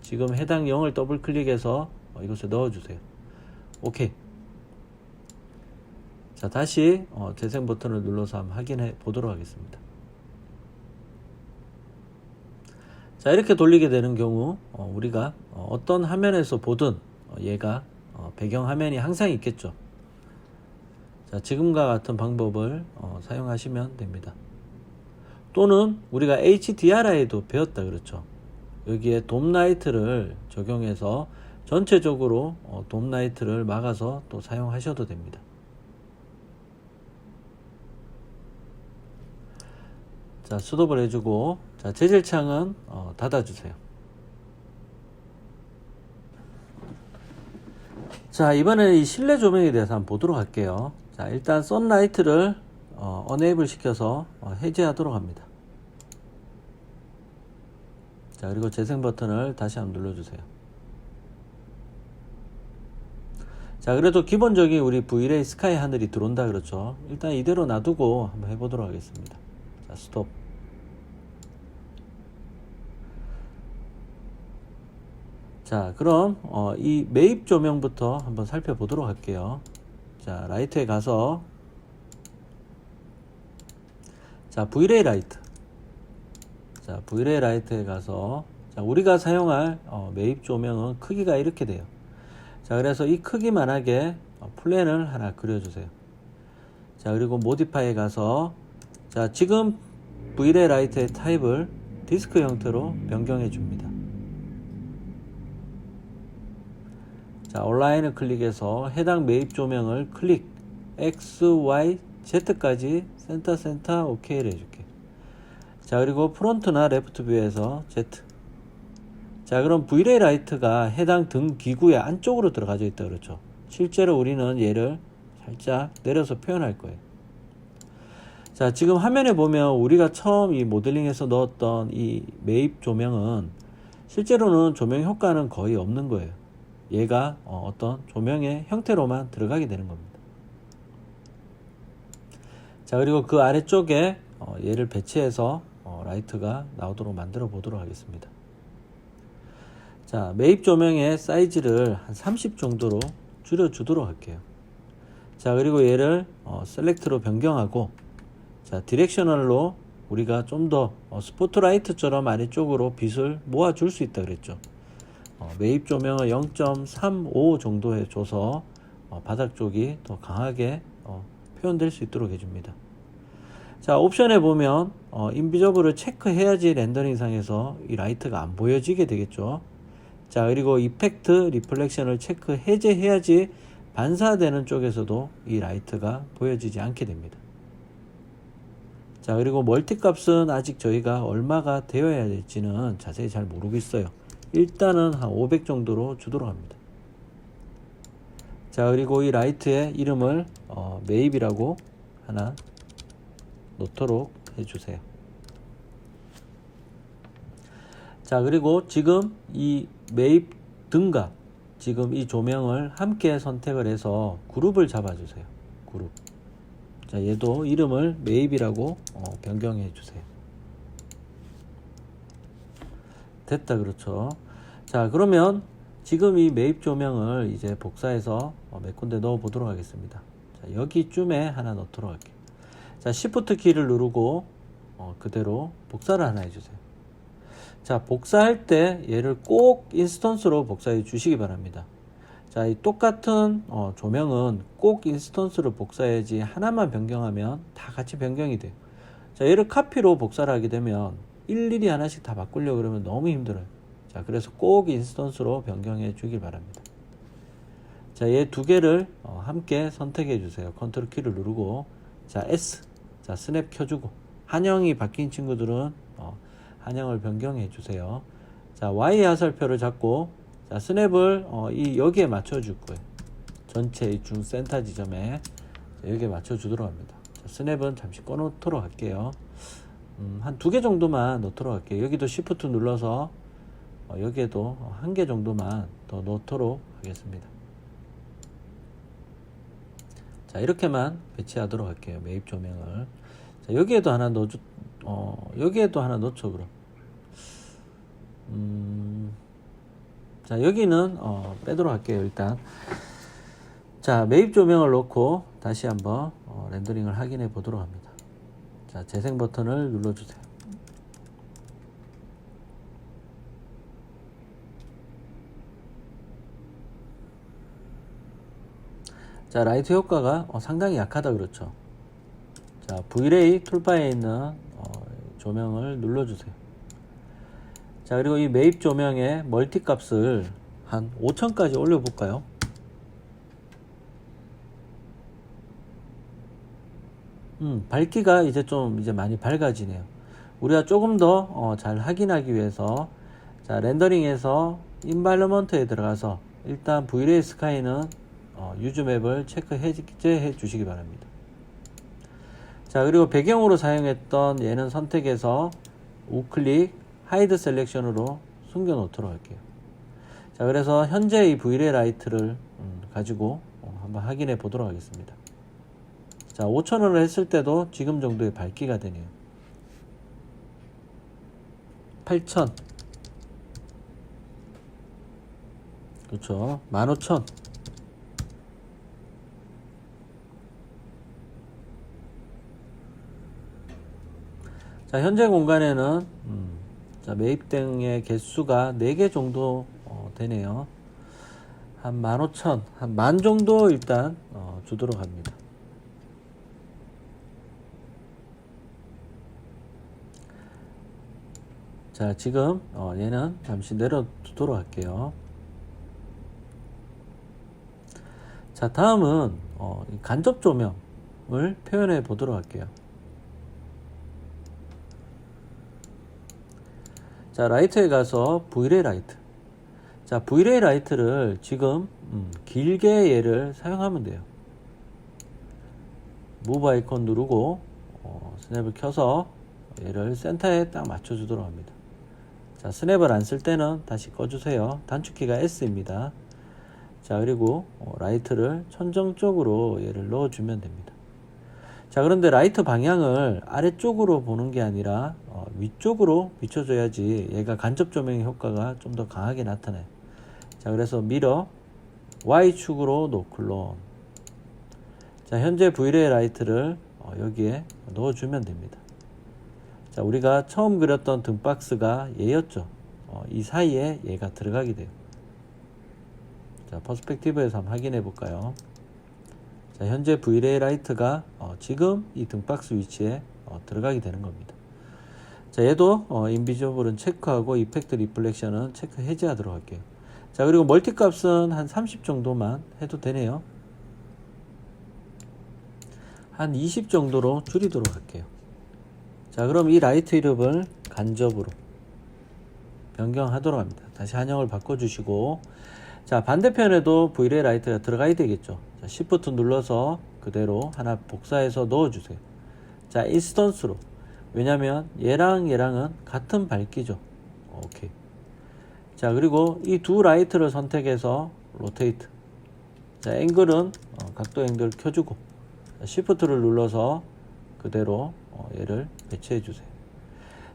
지금 해당 0을 더블 클릭해서 이것을 넣어주세요. 오케이. 자, 다시 재생 버튼을 눌러서 한번 확인해 보도록 하겠습니다. 자, 이렇게 돌리게 되는 경우 우리가 어떤 화면에서 보든 얘가 배경 화면이 항상 있겠죠. 자, 지금과 같은 방법을 사용하시면 됩니다. 또는 우리가 HDRI에도 배웠다 그렇죠. 여기에 돔 라이트를 적용해서 전체적으로 돔 라이트를 막아서 또 사용하셔도 됩니다. 자, 스톱을 해주고, 자, 재질창은 닫아주세요. 자, 이번에는 이 실내 조명에 대해서 한번 보도록 할게요. 자, 일단 선라이트를 어네이블 시켜서 해제하도록 합니다. 자, 그리고 재생 버튼을 다시 한번 눌러주세요. 자, 그래도 기본적인 우리 V-Ray 스카이 하늘이 들어온다 그렇죠. 일단 이대로 놔두고 한번 해보도록 하겠습니다. 자, 스톱. 자, 그럼 이 매입 조명부터 한번 살펴보도록 할게요. 자, 라이트에 가서 자, V-Ray 라이트. 자, V-Ray 라이트에 가서 자, 우리가 사용할 매입 조명은 크기가 이렇게 돼요. 자, 그래서 이 크기만하게 플랜을 하나 그려주세요. 자, 그리고 모디파이에 가서 자, 지금 V-Ray 라이트의 타입을 디스크 형태로 변경해 줍니다. 자, 온라인을 클릭해서 해당 매입 조명을 클릭 X, Y, Z까지 센터 OK를 해줄게. 자, 그리고 프론트나 레프트 뷰에서 Z. 자, 그럼 V-Ray 라이트가 해당 등 기구의 안쪽으로 들어가져 있다 그렇죠. 실제로 우리는 얘를 살짝 내려서 표현할 거예요. 자, 지금 화면에 보면 우리가 처음 이 모델링에서 넣었던 이 매입 조명은 실제로는 조명 효과는 거의 없는 거예요. 얘가 어떤 조명의 형태로만 들어가게 되는 겁니다. 자, 그리고 그 아래쪽에 얘를 배치해서 라이트가 나오도록 만들어 보도록 하겠습니다. 자, 매입 조명의 사이즈를 한 30 정도로 줄여 주도록 할게요. 자, 그리고 얘를 셀렉트로 변경하고 자, 디렉셔널로 우리가 좀 더 스포트라이트처럼 아래쪽으로 빛을 모아 줄 수 있다 그랬죠. 매입 조명을 0.35 정도에 줘서 바닥 쪽이 더 강하게 표현될 수 있도록 해줍니다. 자, 옵션에 보면 인비저블을 체크해야지 렌더링상에서 이 라이트가 안 보여지게 되겠죠. 자, 그리고 이펙트 리플렉션을 체크 해제해야지 반사되는 쪽에서도 이 라이트가 보여지지 않게 됩니다. 자, 그리고 멀티 값은 아직 저희가 얼마가 되어야 될지는 자세히 잘 모르고 있어요. 일단은 한 500 정도로 주도록 합니다. 자, 그리고 이 라이트의 이름을 매입이라고 하나 놓도록 해주세요. 자, 그리고 지금 이 매입 등과 지금 이 조명을 함께 선택을 해서 그룹을 잡아주세요. 그룹. 자, 얘도 이름을 매입이라고 변경해 주세요. 됐다 그렇죠. 자, 그러면 지금 이 매입 조명을 이제 복사해서 몇 군데 넣어 보도록 하겠습니다. 자, 여기쯤에 하나 넣도록 할게요. 자, Shift 키를 누르고 그대로 복사를 하나 해주세요. 자, 복사할 때 얘를 꼭 인스턴스로 복사해 주시기 바랍니다. 자, 이 똑같은 조명은 꼭 인스턴스로 복사해야지 하나만 변경하면 다 같이 변경이 돼요. 자, 얘를 카피로 복사를 하게 되면 일일이 하나씩 다 바꾸려고 그러면 너무 힘들어요. 자, 그래서 꼭 인스턴스로 변경해 주길 바랍니다. 자, 얘 두 개를 함께 선택해 주세요. 컨트롤 키를 누르고 자, S. 자, 스냅 켜주고 한영이 바뀐 친구들은 한영을 변경해 주세요. 자, Y 화살표를 잡고, 자, 스냅을 여기에 맞춰줄 거예요. 전체 이 중 센터 지점에 여기에 맞춰주도록 합니다. 자, 스냅은 잠시 꺼놓도록 할게요. 한 2개 정도만 넣도록 할게요. 여기도 Shift 눌러서 여기에도 1개 정도만 더 넣도록 하겠습니다. 자, 이렇게만 배치하도록 할게요. 매입 조명을. 자, 여기에도 하나 넣어줘. 여기에도 하나 넣죠, 그럼. 자, 여기는 빼도록 할게요, 일단. 자, 매입 조명을 넣고 다시 한번 렌더링을 확인해 보도록 합니다. 자, 재생 버튼을 눌러주세요. 자, 라이트 효과가 상당히 약하다 그렇죠. 자, V-Ray 툴바에 있는 조명을 눌러주세요. 자, 그리고 이 매입 조명의 멀티 값을 한 5000까지 올려볼까요? 밝기가 이제 많이 밝아지네요. 우리가 조금 더 잘 확인하기 위해서, 자, 렌더링에서 인바이러먼트에 들어가서 일단 V-Ray 스카이는 유즈 맵을 체크해 주시기 바랍니다. 자, 그리고 배경으로 사용했던 얘는 선택해서 우클릭 하이드 셀렉션으로 숨겨 놓도록 할게요. 자, 그래서 현재 이 V-Ray 라이트를 가지고 한번 확인해 보도록 하겠습니다. 자, 5000원을 했을 때도 지금 정도의 밝기가 되네요. 8000. 그렇죠. 15000. 자, 현재 공간에는 자, 매입등의 개수가 4개 정도 되네요. 한 15000, 한 10,000 정도 일단 주도록 합니다. 자, 지금 얘는 잠시 내려두도록 할게요. 자, 다음은 간접 조명을 표현해 보도록 할게요. 자, 라이트에 가서 V-Ray 라이트. 자, V-Ray 라이트를 지금 길게 얘를 사용하면 돼요. 무브 아이콘 누르고 스냅을 켜서 얘를 센터에 딱 맞춰주도록 합니다. 자, 스냅을 안 쓸 때는 다시 꺼주세요. 단축키가 S입니다. 자, 그리고 라이트를 천정 쪽으로 얘를 넣어주면 됩니다. 자, 그런데 라이트 방향을 아래쪽으로 보는 게 아니라 위쪽으로 비춰줘야지 얘가 간접 조명의 효과가 좀 더 강하게 나타나요. 자, 그래서 미러 Y축으로 노클론. 자, 현재 V-Ray 라이트를 여기에 넣어주면 됩니다. 자, 우리가 처음 그렸던 등박스가 얘였죠. 이 사이에 얘가 들어가게 돼요. 자, 퍼스펙티브에서 한번 확인해 볼까요? 자, 현재 V-Ray 라이트가 지금 이 등박스 위치에 들어가게 되는 겁니다. 자, 얘도 인비저블은 체크하고 이펙트 리플렉션은 체크 해제하도록 할게요. 자, 그리고 멀티 값은 한 30 정도만 해도 되네요. 한 20 정도로 줄이도록 할게요. 자, 그럼 이 라이트 이름을 간접으로 변경하도록 합니다. 다시 한영을 바꿔주시고, 자, 반대편에도 V-Ray 라이트가 들어가야 되겠죠. 자, Shift 눌러서 그대로 하나 복사해서 넣어주세요. 자, 인스턴스로. 왜냐면 얘랑 얘랑은 같은 밝기죠. 오케이. 자, 그리고 이 두 라이트를 선택해서 로테이트. 자, 앵글은 각도 앵글 켜주고, 자, Shift를 눌러서 그대로 얘를 배치해 주세요.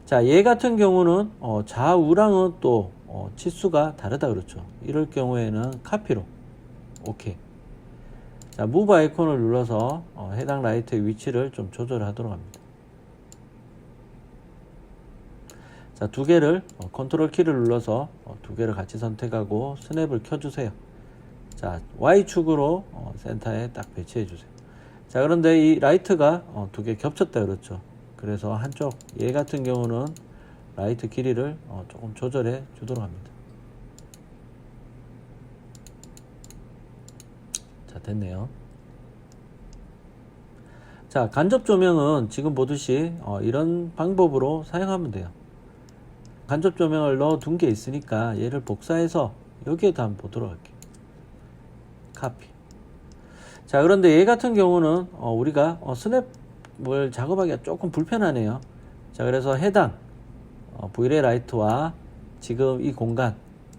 자, 얘 같은 경우는 좌우랑은 또 치수가 다르다 그렇죠. 이럴 경우에는 카피로. 오케이. 자, 무브 아이콘을 눌러서 해당 라이트의 위치를 좀 조절하도록 합니다. 자, 두 개를 컨트롤 키를 눌러서 두 개를 같이 선택하고 스냅을 켜주세요. 자, Y축으로 센터에 딱 배치해 주세요. 자, 그런데 이 라이트가 두 개 겹쳤다 그렇죠. 그래서 한쪽 얘 같은 경우는 라이트 길이를 조금 조절해 주도록 합니다. 자, 됐네요. 자, 간접 조명은 지금 보듯이 이런 방법으로 사용하면 돼요. 간접 조명을 넣어 둔 게 있으니까 얘를 복사해서 여기에도 한번 보도록 할게요. 카피. 자, 그런데 얘 같은 경우는 우리가 스냅을 작업하기가 조금 불편하네요. 자, 그래서 해당 V-ray 라이트와 지금 이 공간,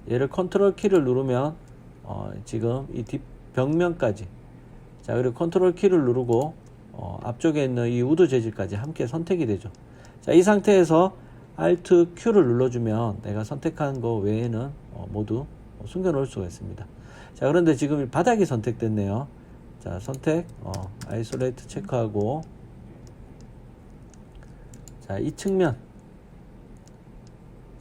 얘를 컨트롤 키를 누르면 지금 이 뒷벽면까지, 자, 그리고 컨트롤 키를 누르고 앞쪽에 있는 이 우드 재질까지 함께 선택이 되죠. 자, 이 상태에서 Alt Q를 눌러주면 내가 선택한 거 외에는 모두 숨겨 놓을 수가 있습니다. 자, 그런데 지금 바닥이 선택됐네요. 자, 선택 아이솔레이트 체크하고, 자, 이 측면,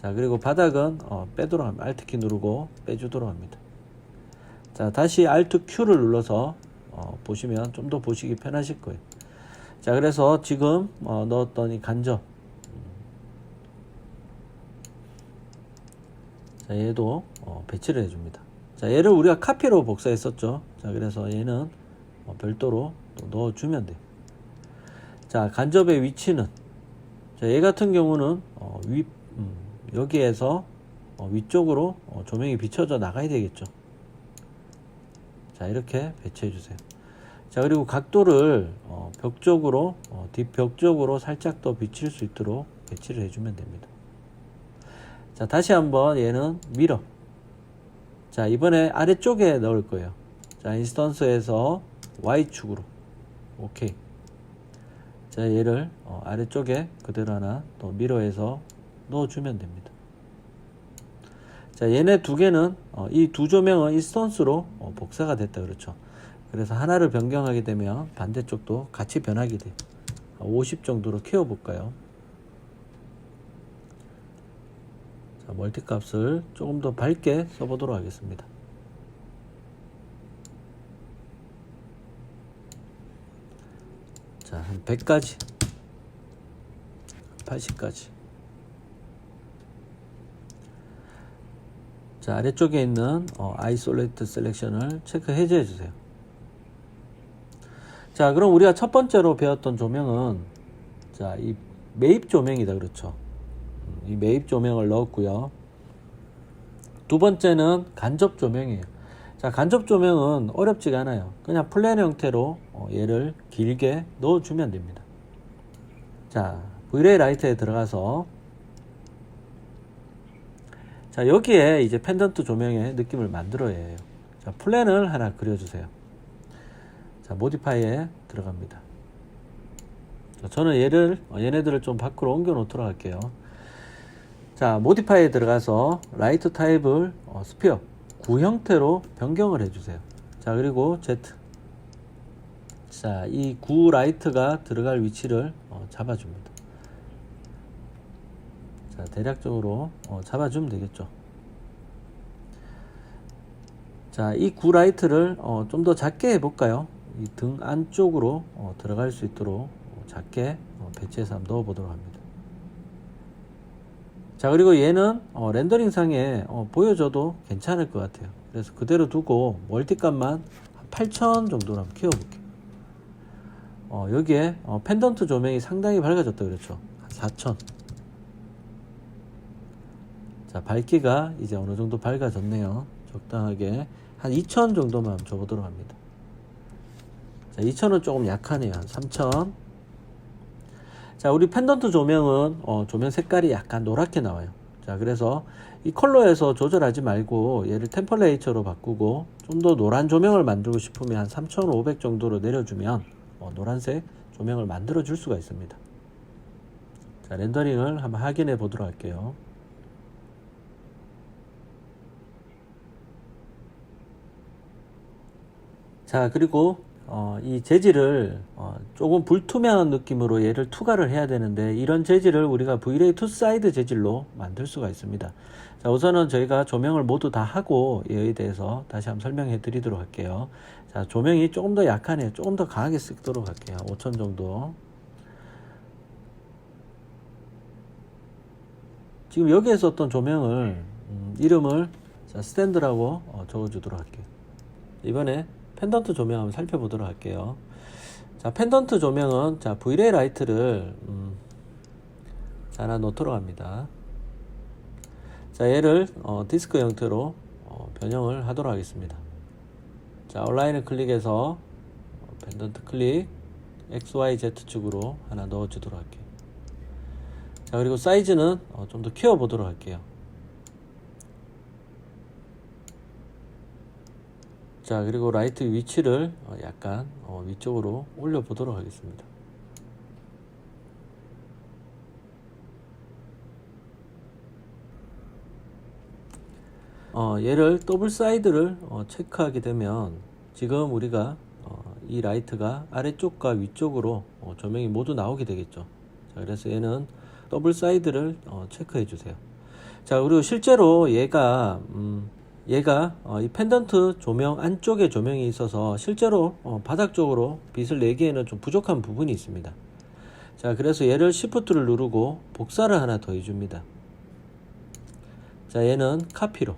자, 그리고 바닥은 빼도록 합니다. Alt 키 누르고 빼주도록 합니다. 자, 다시 Alt Q를 눌러서 보시면 좀 더 보시기 편하실 거예요. 자, 그래서 지금 넣었던 이 간접, 자, 얘도 배치를 해줍니다. 자, 얘를 우리가 카피로 복사했었죠. 자, 그래서 얘는 별도로 또 넣어주면 돼요. 자, 간접의 위치는, 자, 얘 같은 경우는 여기에서 위쪽으로 조명이 비춰져 나가야 되겠죠. 자, 이렇게 배치해 주세요. 자, 그리고 각도를 벽 쪽으로, 뒷벽 쪽으로 살짝 더 비칠 수 있도록 배치를 해주면 됩니다. 자, 다시 한번 얘는 미러. 자, 이번에 아래쪽에 넣을 거예요. 자, 인스턴스에서 Y축으로. 오케이. 자, 얘를 아래쪽에 그대로 하나 또 미러에서 넣어주면 됩니다. 자, 얘네 두 개는 이 두 조명은 인스턴스로 복사가 됐다 그렇죠. 그래서 하나를 변경하게 되면 반대쪽도 같이 변하게 돼요. 50 정도로 키워볼까요? 자, 멀티 값을 조금 더 밝게 써보도록 하겠습니다. 자, 한 100까지, 80까지. 자, 아래쪽에 있는 아이솔레이트 셀렉션을 체크 해제해 주세요. 자, 그럼 우리가 첫 번째로 배웠던 조명은, 자, 이 매입 조명이다 그렇죠. 이 매입 조명을 넣었고요. 두 번째는 간접 조명이에요. 자, 간접 조명은 어렵지가 않아요. 그냥 플랜 형태로 얘를 길게 넣어주면 됩니다. 자, V-ray 라이트에 들어가서, 자, 여기에 이제 펜던트 조명의 느낌을 만들어야 해요. 자, 플랜을 하나 그려주세요. 자, 모디파이에 들어갑니다. 자, 저는 얘네들을 좀 밖으로 옮겨 놓도록 할게요. 자, 모디파이에 들어가서 라이트 타입을 스피어, 구 형태로 변경을 해주세요. 자, 그리고 Z. 자, 이 구 라이트가 들어갈 위치를 잡아줍니다. 자, 대략적으로 잡아주면 되겠죠. 자, 이 구 라이트를 좀 더 작게 해볼까요? 이 등 안쪽으로 들어갈 수 있도록 작게 배치해서 한번 넣어보도록 합니다. 자, 그리고 얘는 렌더링 상에 보여줘도 괜찮을 것 같아요. 그래서 그대로 두고 멀티값만 8000 정도로 한번 키워볼게요. 여기에 펜던트 조명이 상당히 밝아졌다 그랬죠. 한 4000. 자, 밝기가 이제 어느 정도 밝아졌네요. 적당하게 한 2000 정도만 줘보도록 합니다. 자, 2000은 조금 약하네요. 한 3000. 자, 우리 펜던트 조명은 조명 색깔이 약간 노랗게 나와요. 자, 그래서 이 컬러에서 조절하지 말고 얘를 템플레이처로 바꾸고 좀 더 노란 조명을 만들고 싶으면 한 3500 정도로 내려주면 노란색 조명을 만들어 줄 수가 있습니다. 자, 렌더링을 한번 확인해 보도록 할게요. 자, 그리고 이 재질을 조금 불투명한 느낌으로 얘를 투과를 해야 되는데, 이런 재질을 우리가 V-ray 투 사이드 재질로 만들 수가 있습니다. 자, 우선은 저희가 조명을 모두 다 하고 얘에 대해서 다시 한번 설명해 드리도록 할게요. 자, 조명이 조금 더 약하네요. 조금 더 강하게 쓰도록 할게요. 5000 정도. 지금 여기에 썼던 조명을 이름을 스탠드라고 적어주도록 할게요. 이번에 펜던트 조명 한번 살펴보도록 할게요. 자, 펜던트 조명은 V-ray 라이트를 하나 놓도록 합니다. 자, 얘를 디스크 형태로 변형을 하도록 하겠습니다. 자, 온라인을 클릭해서 펜던트 클릭 XYZ축으로 하나 넣어주도록 할게요. 자, 그리고 사이즈는 좀 더 키워보도록 할게요. 자, 그리고 라이트 위치를 약간 위쪽으로 올려보도록 하겠습니다. 얘를 더블 사이드를 체크하게 되면 지금 우리가 이 라이트가 아래쪽과 위쪽으로 조명이 모두 나오게 되겠죠. 자, 그래서 얘는 더블 사이드를 체크해 주세요. 자, 그리고 실제로 얘가 이 펜던트 조명 안쪽에 조명이 있어서 실제로 바닥 쪽으로 빛을 내기에는 좀 부족한 부분이 있습니다. 자, 그래서 얘를 Shift를 누르고 복사를 하나 더 해줍니다. 자, 얘는 카피로.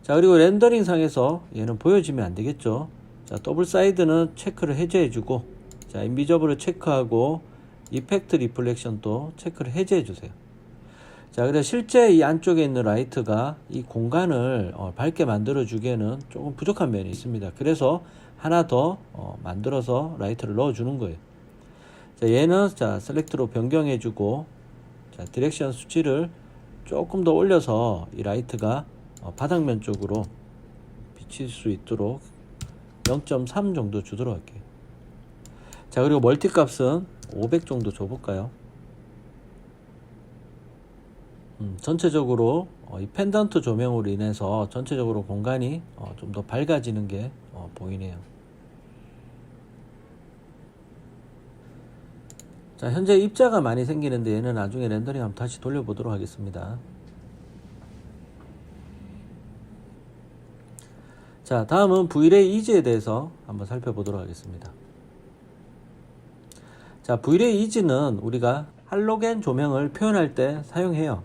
자, 그리고 렌더링 상에서 얘는 보여지면 안 되겠죠. 자, 더블 사이드는 체크를 해제해주고, 자, 인비저블을 체크하고, 이펙트 리플렉션도 체크를 해제해주세요. 자, 그래서 실제 이 안쪽에 있는 라이트가 이 공간을 밝게 만들어주기에는 조금 부족한 면이 있습니다. 그래서 하나 더 만들어서 라이트를 넣어주는 거예요. 자, 얘는 자, 셀렉트로 변경해주고, 자, 디렉션 수치를 조금 더 올려서 이 라이트가 바닥면 쪽으로 비칠 수 있도록 0.3 정도 주도록 할게요. 자, 그리고 멀티 값은 500 정도 줘볼까요? 전체적으로 이 펜던트 조명으로 인해서 전체적으로 공간이 좀 더 밝아지는 게 보이네요. 자, 현재 입자가 많이 생기는데 얘는 나중에 렌더링 한번 다시 돌려보도록 하겠습니다. 자, 다음은 Vray 이지에 대해서 한번 살펴보도록 하겠습니다. 자, Vray 이지는 우리가 할로겐 조명을 표현할 때 사용해요.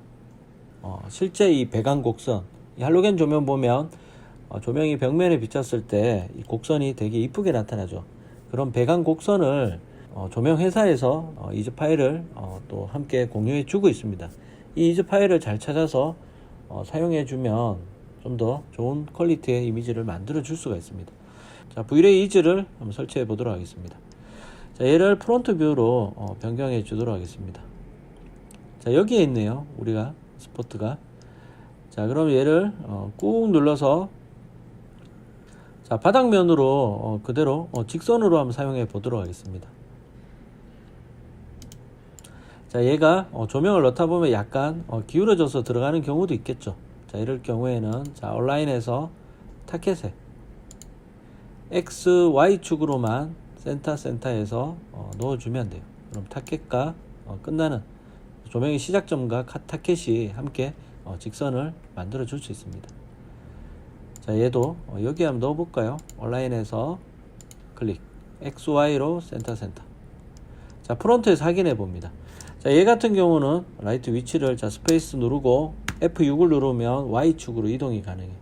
실제 이 배관 곡선, 이 할로겐 조명 보면 조명이 벽면에 비쳤을 때 이 곡선이 되게 이쁘게 나타나죠. 그런 배관 곡선을 조명 회사에서 이즈 파일을 또 함께 공유해 주고 있습니다. 이 이즈 파일을 잘 찾아서 사용해 주면 좀 더 좋은 퀄리티의 이미지를 만들어 줄 수가 있습니다. 자, Vray 이즈를 한번 설치해 보도록 하겠습니다. 자, 얘를 프론트 뷰로 변경해 주도록 하겠습니다. 자, 여기에 있네요. 우리가 스포트가. 자, 그럼 얘를 꾹 눌러서 자, 바닥면으로 그대로 직선으로 한번 사용해 보도록 하겠습니다. 자, 얘가 조명을 넣다 보면 약간 기울어져서 들어가는 경우도 있겠죠. 자, 이럴 경우에는 자, 온라인에서 타켓에 X, Y 축으로만 센터에서 넣어주면 돼요. 그럼 타켓과 끝나는 조명의 시작점과 타켓이 함께 직선을 만들어 줄 수 있습니다. 자, 얘도 여기 한번 넣어 볼까요? 온라인에서 클릭 XY로 센터. 자, 프론트에서 확인해 봅니다. 자, 얘 같은 경우는 라이트 위치를 자, 스페이스 누르고 F6을 누르면 Y축으로 이동이 가능해요.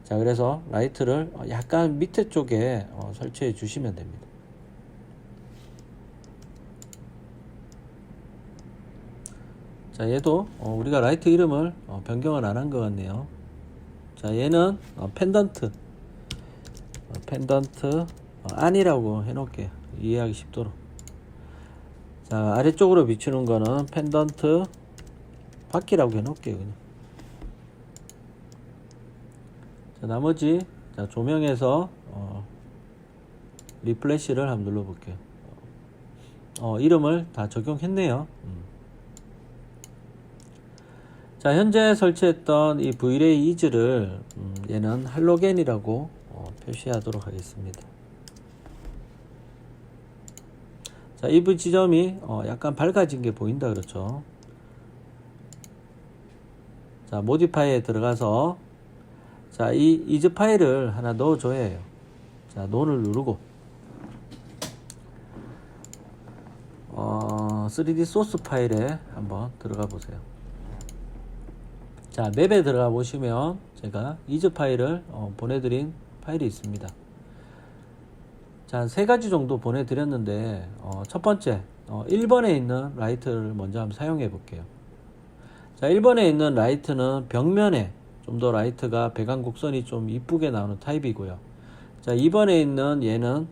자, 그래서 라이트를 약간 밑에 쪽에 설치해 주시면 됩니다. 자, 얘도 우리가 라이트 이름을 변경을 안 한 것 같네요. 자, 얘는 펜던트 안이라고 해놓을게요. 이해하기 쉽도록. 자, 아래쪽으로 비추는 거는 펜던트 밖이라고 해놓을게요. 그냥. 자, 나머지 자, 조명에서 리플래시를 한번 눌러볼게요. 이름을 다 적용했네요. 자, 현재 설치했던 이 Vray 이즈를 얘는 할로겐이라고 표시하도록 하겠습니다. 자, 이 지점이 약간 밝아진 게 보인다 그렇죠. 자, 모디파이에 들어가서 자, 이 이즈 파일을 하나 넣어줘야 해요. 자, 논을 누르고 3D 소스 파일에 한번 들어가 보세요. 자, 맵에 들어가 보시면 제가 이즈 파일을 보내드린 파일이 있습니다. 자, 세 가지 정도 보내드렸는데 첫 번째 1번에 있는 라이트를 먼저 한번 사용해 볼게요. 자, 1번에 있는 라이트는 벽면에 좀 더 라이트가 배관 곡선이 좀 이쁘게 나오는 타입이고요. 자, 2번에 있는 얘는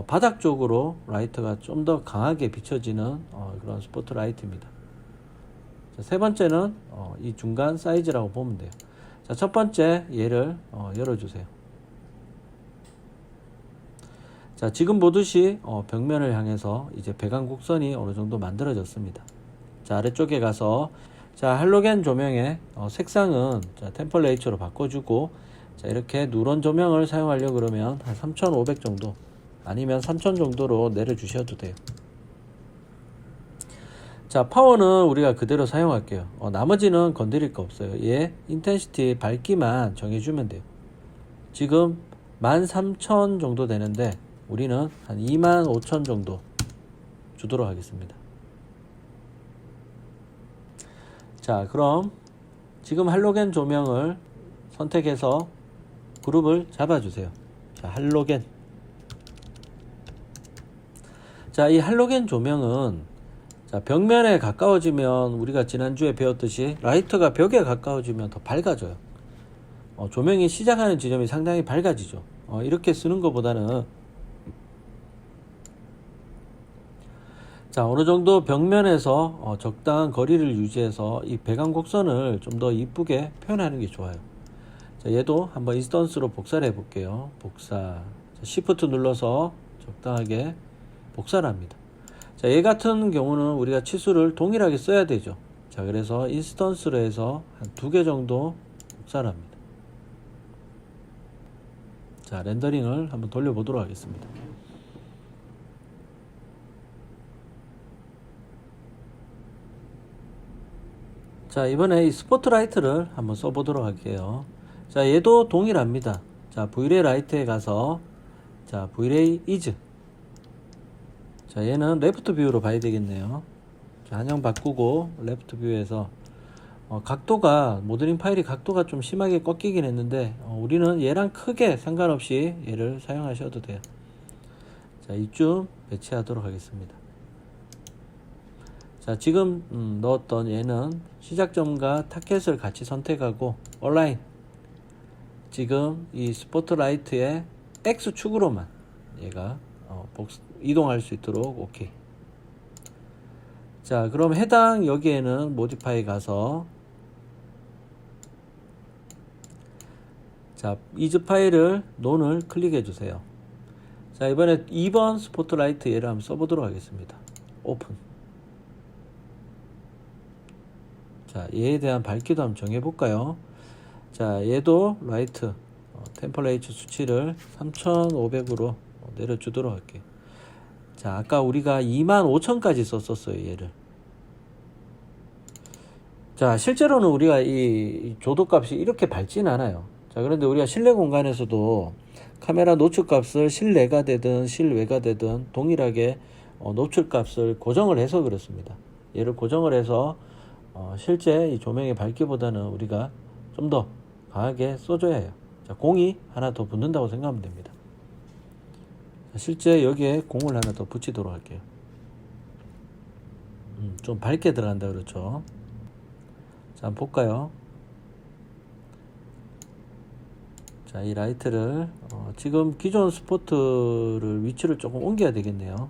바닥 쪽으로 라이트가 좀 더 강하게 비춰지는 그런 스포트 라이트입니다. 자, 세 번째는 이 중간 사이즈라고 보면 돼요. 자, 첫 번째 얘를 열어주세요. 자, 지금 보듯이 벽면을 향해서 이제 배관 곡선이 어느 정도 만들어졌습니다. 자, 아래쪽에 가서 자, 할로겐 조명의 색상은 자, 템플레이처로 바꿔주고, 자, 이렇게 누런 조명을 사용하려고 그러면 한 3500 정도 아니면 3000 정도로 내려주셔도 돼요. 자, 파워는 우리가 그대로 사용할게요. 나머지는 건드릴 거 없어요. 얘 인텐시티 밝기만 정해주면 돼요. 지금 13000 정도 되는데 우리는 한 25000 정도 주도록 하겠습니다. 자, 그럼 지금 할로겐 조명을 선택해서 그룹을 잡아주세요. 자, 할로겐. 자, 이 할로겐 조명은 자, 벽면에 가까워지면 우리가 지난주에 배웠듯이 라이트가 벽에 가까워지면 더 밝아져요. 조명이 시작하는 지점이 상당히 밝아지죠. 이렇게 쓰는 것보다는 자, 어느 정도 벽면에서 적당한 거리를 유지해서 이 배관 곡선을 좀 더 이쁘게 표현하는 게 좋아요. 자, 얘도 한번 인스턴스로 복사를 해 볼게요. 복사. 자, Shift 눌러서 적당하게 복사를 합니다. 자, 얘 같은 경우는 우리가 치수를 동일하게 써야 되죠. 자, 그래서 인스턴스로 해서 한 2개 정도 복사를 합니다. 자, 렌더링을 한번 돌려보도록 하겠습니다. 자, 이번에 이 스포트라이트를 한번 써보도록 할게요. 자, 얘도 동일합니다. 자, V-ray 라이트에 가서 자, V-ray is. 자, 얘는 레프트 뷰로 봐야 되겠네요. 자, 한영 바꾸고 레프트 뷰에서 각도가 모델링 파일이 각도가 좀 심하게 꺾이긴 했는데 우리는 얘랑 크게 상관없이 얘를 사용하셔도 돼요. 자, 이쯤 배치하도록 하겠습니다. 자, 지금 넣었던 얘는 시작점과 타켓을 같이 선택하고 얼라인. 지금 이 스포트라이트의 X축으로만 얘가 이동할 수 있도록 오케이. 자, 그럼 해당 여기에는 모디파이 가서 자, 이즈 파일을 논을 클릭해 주세요. 자, 이번에 2번 스포트라이트 얘를 한번 써보도록 하겠습니다. 오픈. 자, 얘에 대한 밝기도 한번 정해볼까요? 자, 얘도 라이트 템플레이처 수치를 3500으로 내려주도록 할게요. 자, 아까 우리가 25000까지 썼었어요, 얘를. 자, 실제로는 우리가 이 조도값이 이렇게 밝진 않아요. 자, 그런데 우리가 실내 공간에서도 카메라 노출값을 실내가 되든 실외가 되든 동일하게 노출값을 고정을 해서 그렇습니다. 얘를 고정을 해서 실제 이 조명의 밝기보다는 우리가 좀 더 강하게 써줘야 해요. 자, 공이 하나 더 붙는다고 생각하면 됩니다. 자, 실제 여기에 공을 하나 더 붙이도록 할게요. 좀 밝게 들어간다 그렇죠. 자, 한번 볼까요? 자, 이 라이트를 지금 기존 스포트를 위치를 조금 옮겨야 되겠네요.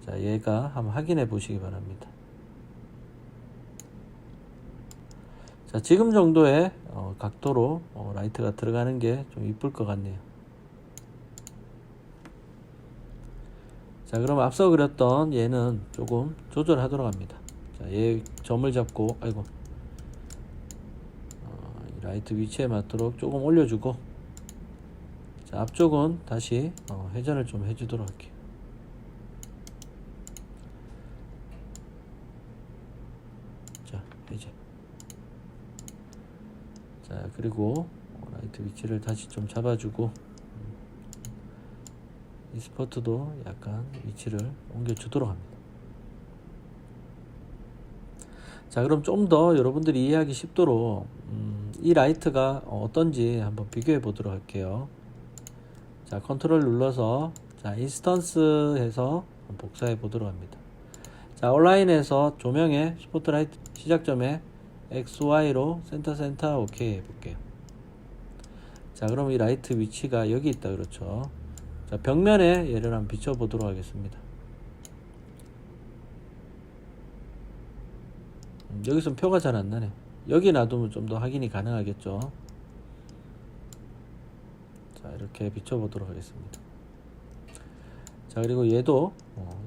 자, 얘가 한번 확인해 보시기 바랍니다. 자, 지금 정도의 각도로 라이트가 들어가는 게 좀 이쁠 것 같네요. 자, 그럼 앞서 그렸던 얘는 조금 조절하도록 합니다. 자, 얘 점을 잡고 아이고 이 라이트 위치에 맞도록 조금 올려주고, 자, 앞쪽은 다시 회전을 좀 해주도록 할게요. 자, 이제 자, 그리고 라이트 위치를 다시 좀 잡아주고 이 스포트도 약간 위치를 옮겨주도록 합니다. 자, 그럼 좀 더 여러분들이 이해하기 쉽도록 이 라이트가 어떤지 한번 비교해 보도록 할게요. 자, 컨트롤 눌러서 자, 인스턴스 해서 복사해 보도록 합니다. 자, 자, 온라인에서 조명의 스포트라이트 시작점에 XY로 센터 오케이 해볼게요. 자, 그럼 이 라이트 위치가 여기 있다 그렇죠. 자, 벽면에 얘를 한번 비춰보도록 하겠습니다. 여기서 표가 잘 안 나네. 여기 놔두면 좀 더 확인이 가능하겠죠. 자, 이렇게 비춰보도록 하겠습니다. 자, 그리고 얘도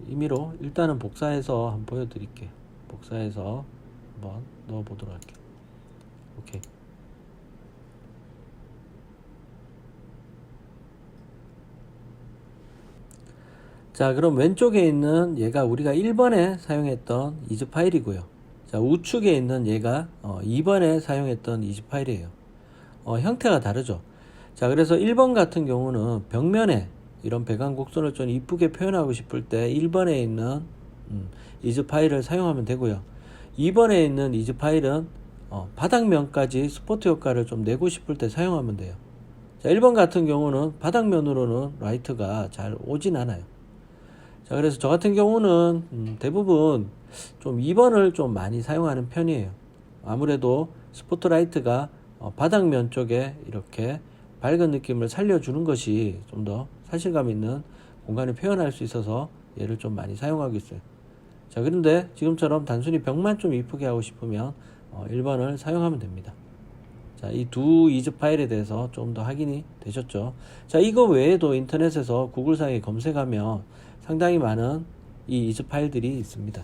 임의로 일단은 복사해서 한번 보여드릴게요. 복사해서 한번 넣어보도록 할게요. 오케이. 자, 그럼 왼쪽에 있는 얘가 우리가 1번에 사용했던 이즈 파일이고요. 자, 우측에 있는 얘가 2번에 사용했던 이즈 파일이에요. 형태가 다르죠. 자, 그래서 1번 같은 경우는 벽면에 이런 배관 곡선을 좀 이쁘게 표현하고 싶을 때 1번에 있는 이즈 파일을 사용하면 되고요. 2번에 있는 이즈 파일은 바닥면까지 스포트 효과를 좀 내고 싶을 때 사용하면 돼요. 자, 1번 같은 경우는 바닥면으로는 라이트가 잘 오진 않아요. 자, 그래서 저 같은 경우는 대부분 좀 2번을 좀 많이 사용하는 편이에요. 아무래도 스포트라이트가 바닥면 쪽에 이렇게 밝은 느낌을 살려주는 것이 좀 더 사실감 있는 공간을 표현할 수 있어서 얘를 좀 많이 사용하고 있어요. 자, 그런데 지금처럼 단순히 벽만 좀 이쁘게 하고 싶으면 1번을 사용하면 됩니다. 자, 이 두 이즈 파일에 대해서 좀 더 확인이 되셨죠? 자, 이거 외에도 인터넷에서 구글상에 검색하면 상당히 많은 이 이즈 파일들이 있습니다.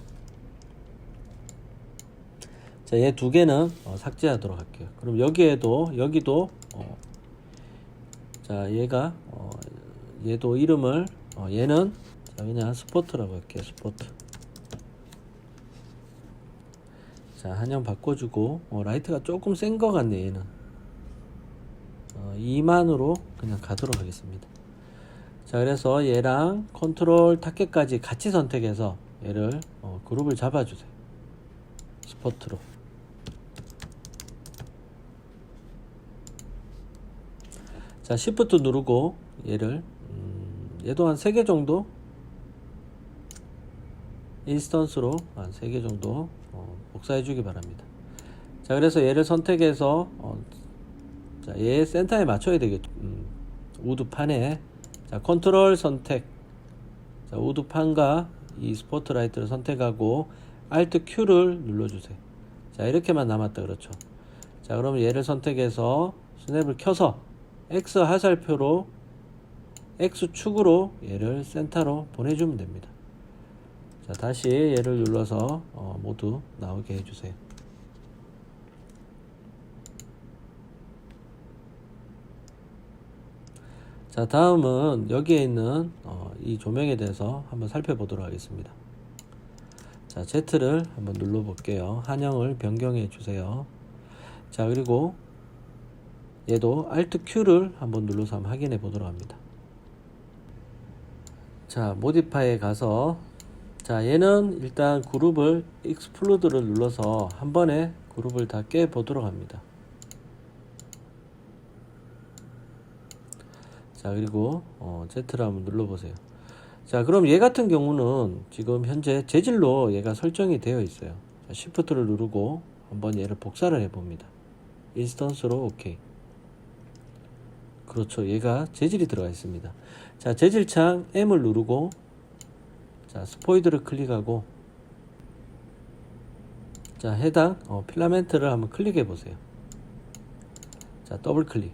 자, 얘 두 개는 삭제하도록 할게요. 그럼 여기도 자, 얘가 얘도 이름을 얘는 자, 그냥 스포트라고 할게요. 스포트. 자, 한영 바꿔주고 라이트가 조금 센 것 같네. 얘는 2만으로 그냥 가도록 하겠습니다. 자, 그래서 얘랑 컨트롤 타켓까지 같이 선택해서 얘를 그룹을 잡아주세요. 스포트로. 자, 시프트 누르고 얘를 얘도 한 3개 정도 인스턴스로 한 3개 정도 복사해 주기 바랍니다. 자, 그래서 얘를 선택해서 자, 얘 센터에 맞춰야 되겠죠. 우드판에 자, 컨트롤 선택. 자, 우드판과 이 스포트라이트를 선택하고 Alt Q를 눌러주세요. 자, 이렇게만 남았다 그렇죠. 자, 그럼 얘를 선택해서 스냅을 켜서 X 화살표로 X축으로 얘를 센터로 보내주면 됩니다. 자, 다시 얘를 눌러서 모두 나오게 해주세요. 자, 다음은 여기에 있는 이 조명에 대해서 한번 살펴보도록 하겠습니다. 자, Z를 한번 눌러 볼게요. 한영을 변경해 주세요. 자, 그리고 얘도 Alt Q를 한번 눌러서 한번 확인해 보도록 합니다. 자, 모디파이에 가서 자, 얘는 일단 그룹을 익스플로드를 눌러서 한 번에 그룹을 다 깨 보도록 합니다. 자, 그리고 Z를 한번 눌러보세요. 자, 그럼 얘 같은 경우는 지금 현재 재질로 얘가 설정이 되어 있어요. 자, Shift를 누르고 한번 얘를 복사를 해봅니다. 인스턴스로 OK. 그렇죠. 얘가 재질이 들어가 있습니다. 자, 재질창 M을 누르고 자, 스포이드를 클릭하고 자, 해당 필라멘트를 한번 클릭해 보세요. 자, 더블 클릭.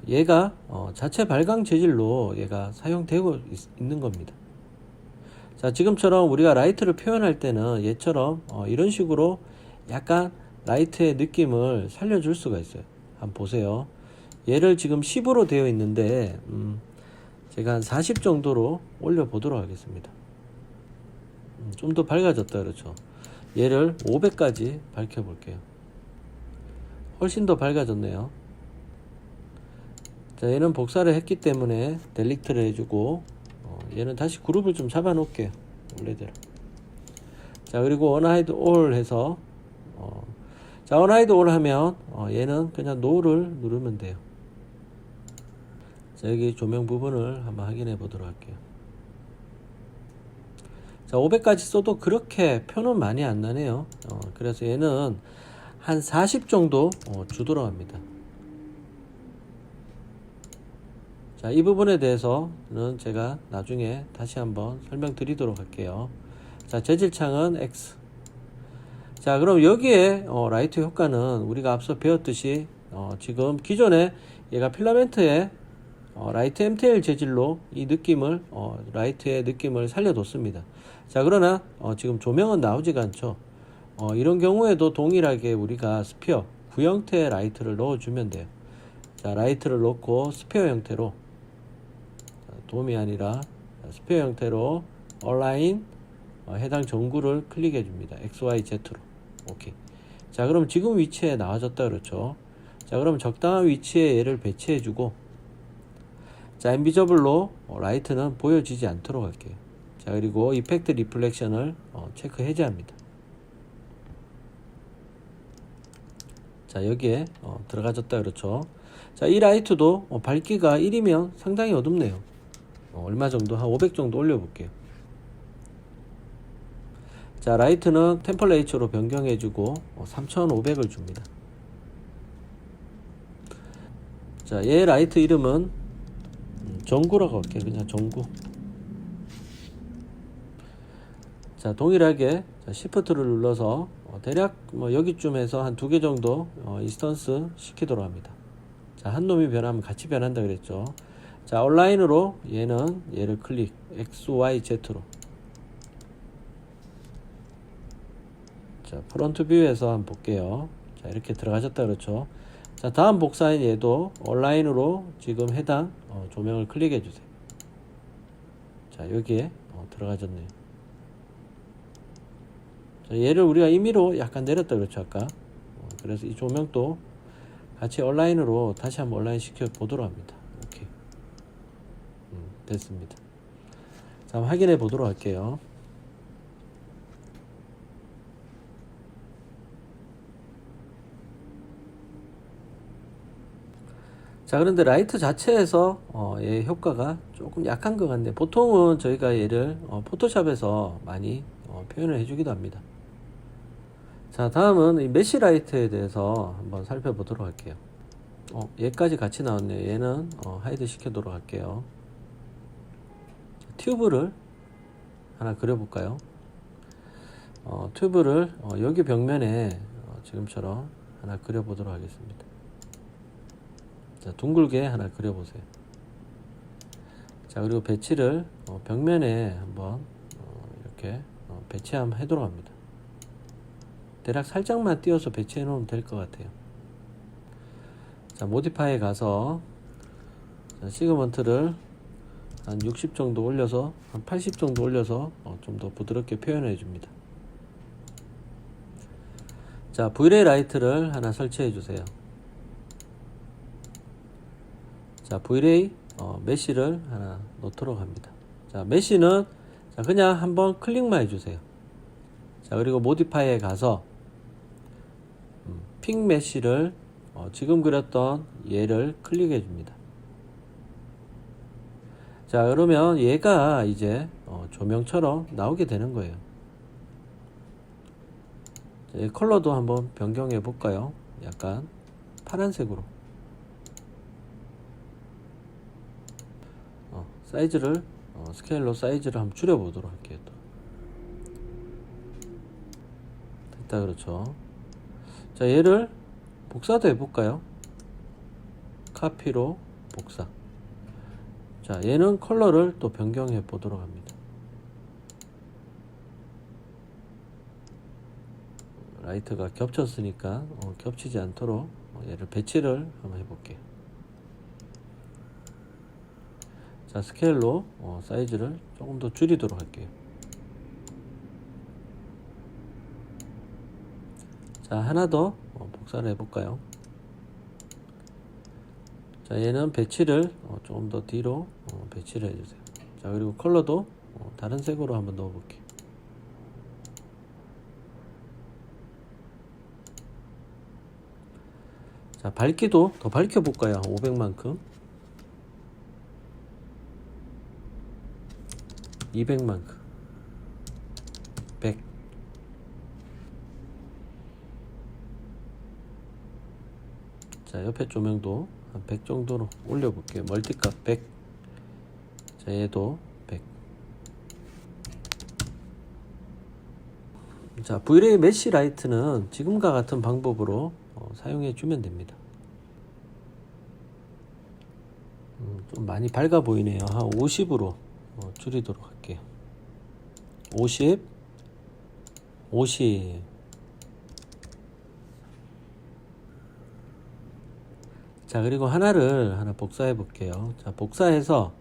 얘가 자체 발광 재질로 얘가 사용되고 있는 겁니다. 자, 지금처럼 우리가 라이트를 표현할 때는 얘처럼 이런 식으로 약간 라이트의 느낌을 살려줄 수가 있어요. 한번 보세요. 얘를 지금 10으로 되어 있는데 제가 한 40 정도로 올려 보도록 하겠습니다. 좀 더 밝아졌다 그렇죠. 얘를 500까지 밝혀 볼게요. 훨씬 더 밝아졌네요. 자, 얘는 복사를 했기 때문에 델리트를 해주고 얘는 다시 그룹을 좀 잡아 놓을게요. 원래대로. 자, 그리고 언하이드 올 해서 자, 언하이드 올 하면 얘는 그냥 노를 누르면 돼요. 자, 여기 조명 부분을 한번 확인해 보도록 할게요. 자, 자, 500까지 써도 그렇게 표는 많이 안 나네요. 그래서 얘는 한 40 정도 주도록 합니다. 자, 이 부분에 대해서는 제가 나중에 다시 한번 설명드리도록 할게요. 자, 재질창은 X. 자, 그럼 여기에 라이트 효과는 우리가 앞서 배웠듯이 지금 기존에 얘가 필라멘트의 라이트 MTL 재질로 이 느낌을 라이트의 느낌을 살려뒀습니다. 자, 그러나 지금 조명은 나오지가 않죠. 이런 경우에도 동일하게 우리가 스피어 구형태의 라이트를 넣어주면 돼요. 자, 라이트를 넣고 스피어 형태로, 돔이 아니라 스피어 형태로 얼라인 해당 전구를 클릭해 줍니다. XYZ로. 오케이. 자, 그럼 지금 위치에 나와졌다 그렇죠. 자, 그럼 적당한 위치에 얘를 배치해 주고, 자, 인비저블로 라이트는 보여지지 않도록 할게요. 자, 그리고 이펙트 리플렉션을 체크 해제합니다. 자, 여기에 들어가졌다 그렇죠. 자, 이 라이트도 밝기가 1이면 상당히 어둡네요. 얼마 정도? 한 500 정도 올려볼게요. 자, 라이트는 템플레이처로 변경해주고 3500을 줍니다. 자, 얘 라이트 이름은 전구라고 할게요. 그냥 전구. 자, 동일하게 시프트를 눌러서 대략 여기쯤에서 한 2개 정도 인스턴스 시키도록 합니다. 자, 한 놈이 변하면 같이 변한다 그랬죠. 자, 온라인으로 얘를 클릭 XYZ로. 자, 프론트 뷰에서 한번 볼게요. 자, 이렇게 들어가셨다 그렇죠. 자, 다음 복사인 얘도 온라인으로 지금 해당 조명을 클릭해 주세요. 자, 여기에 들어가졌네요. 자, 얘를 우리가 임의로 약간 내렸다 그렇죠 아까. 그래서 이 조명도 같이 온라인으로 다시 한번 온라인 시켜 보도록 합니다. 오케이. 됐습니다. 자, 한번 확인해 보도록 할게요. 자, 그런데 라이트 자체에서 얘 효과가 조금 약한 것 같네요. 보통은 저희가 얘를 포토샵에서 많이 표현을 해주기도 합니다. 자, 다음은 이 메쉬 라이트에 대해서 한번 살펴보도록 할게요. 얘까지 같이 나왔네요. 얘는 하이드 시켜도록 할게요. 튜브를 하나 그려볼까요? 튜브를 여기 벽면에 지금처럼 하나 그려보도록 하겠습니다. 자, 둥글게 하나 그려보세요. 자, 그리고 배치를 벽면에 한번 이렇게 배치 한번 해도록 합니다. 대략 살짝만 띄워서 배치해 놓으면 될 것 같아요. 자, 모디파이에 가서 시그먼트를 한 60 정도 올려서 한 80 정도 올려서 좀 더 부드럽게 표현해 줍니다. 자, V-ray 라이트를 하나 설치해 주세요. 자, V-ray 메쉬를 하나 놓도록 합니다. 자, 메쉬는 그냥 한번 클릭만 해주세요. 자, 그리고 모디파이에 가서 픽 메쉬를 지금 그렸던 얘를 클릭해 줍니다. 자, 그러면 얘가 이제 조명처럼 나오게 되는 거예요. 자, 얘 컬러도 한번 변경해 볼까요? 약간 파란색으로. 사이즈를 스케일로 사이즈를 한번 줄여 보도록 할게요. 또 됐다 그렇죠. 자, 얘를 복사도 해 볼까요? 카피로 복사. 자, 얘는 컬러를 또 변경해 보도록 합니다. 라이트가 겹쳤으니까 겹치지 않도록 얘를 배치를 한번 해 볼게요. 자, 스케일로 사이즈를 조금 더 줄이도록 할게요. 자, 하나 더 복사를 해볼까요? 자, 얘는 배치를 조금 더 뒤로 배치를 해주세요. 자, 그리고 컬러도 다른 색으로 한번 넣어볼게요. 자, 밝기도 더 밝혀볼까요? 500만큼. 200만큼. 자, 옆에 조명도 한 100 정도로 올려 볼게요. 멀티값 100. 자, 얘도 100. 자, Vray 메쉬 라이트는 지금과 같은 방법으로 사용해 주면 됩니다. 좀 많이 밝아 보이네요. 한 50으로 줄이도록 할게요. 50, 50. 자, 그리고 하나 복사해 볼게요. 자, 복사해서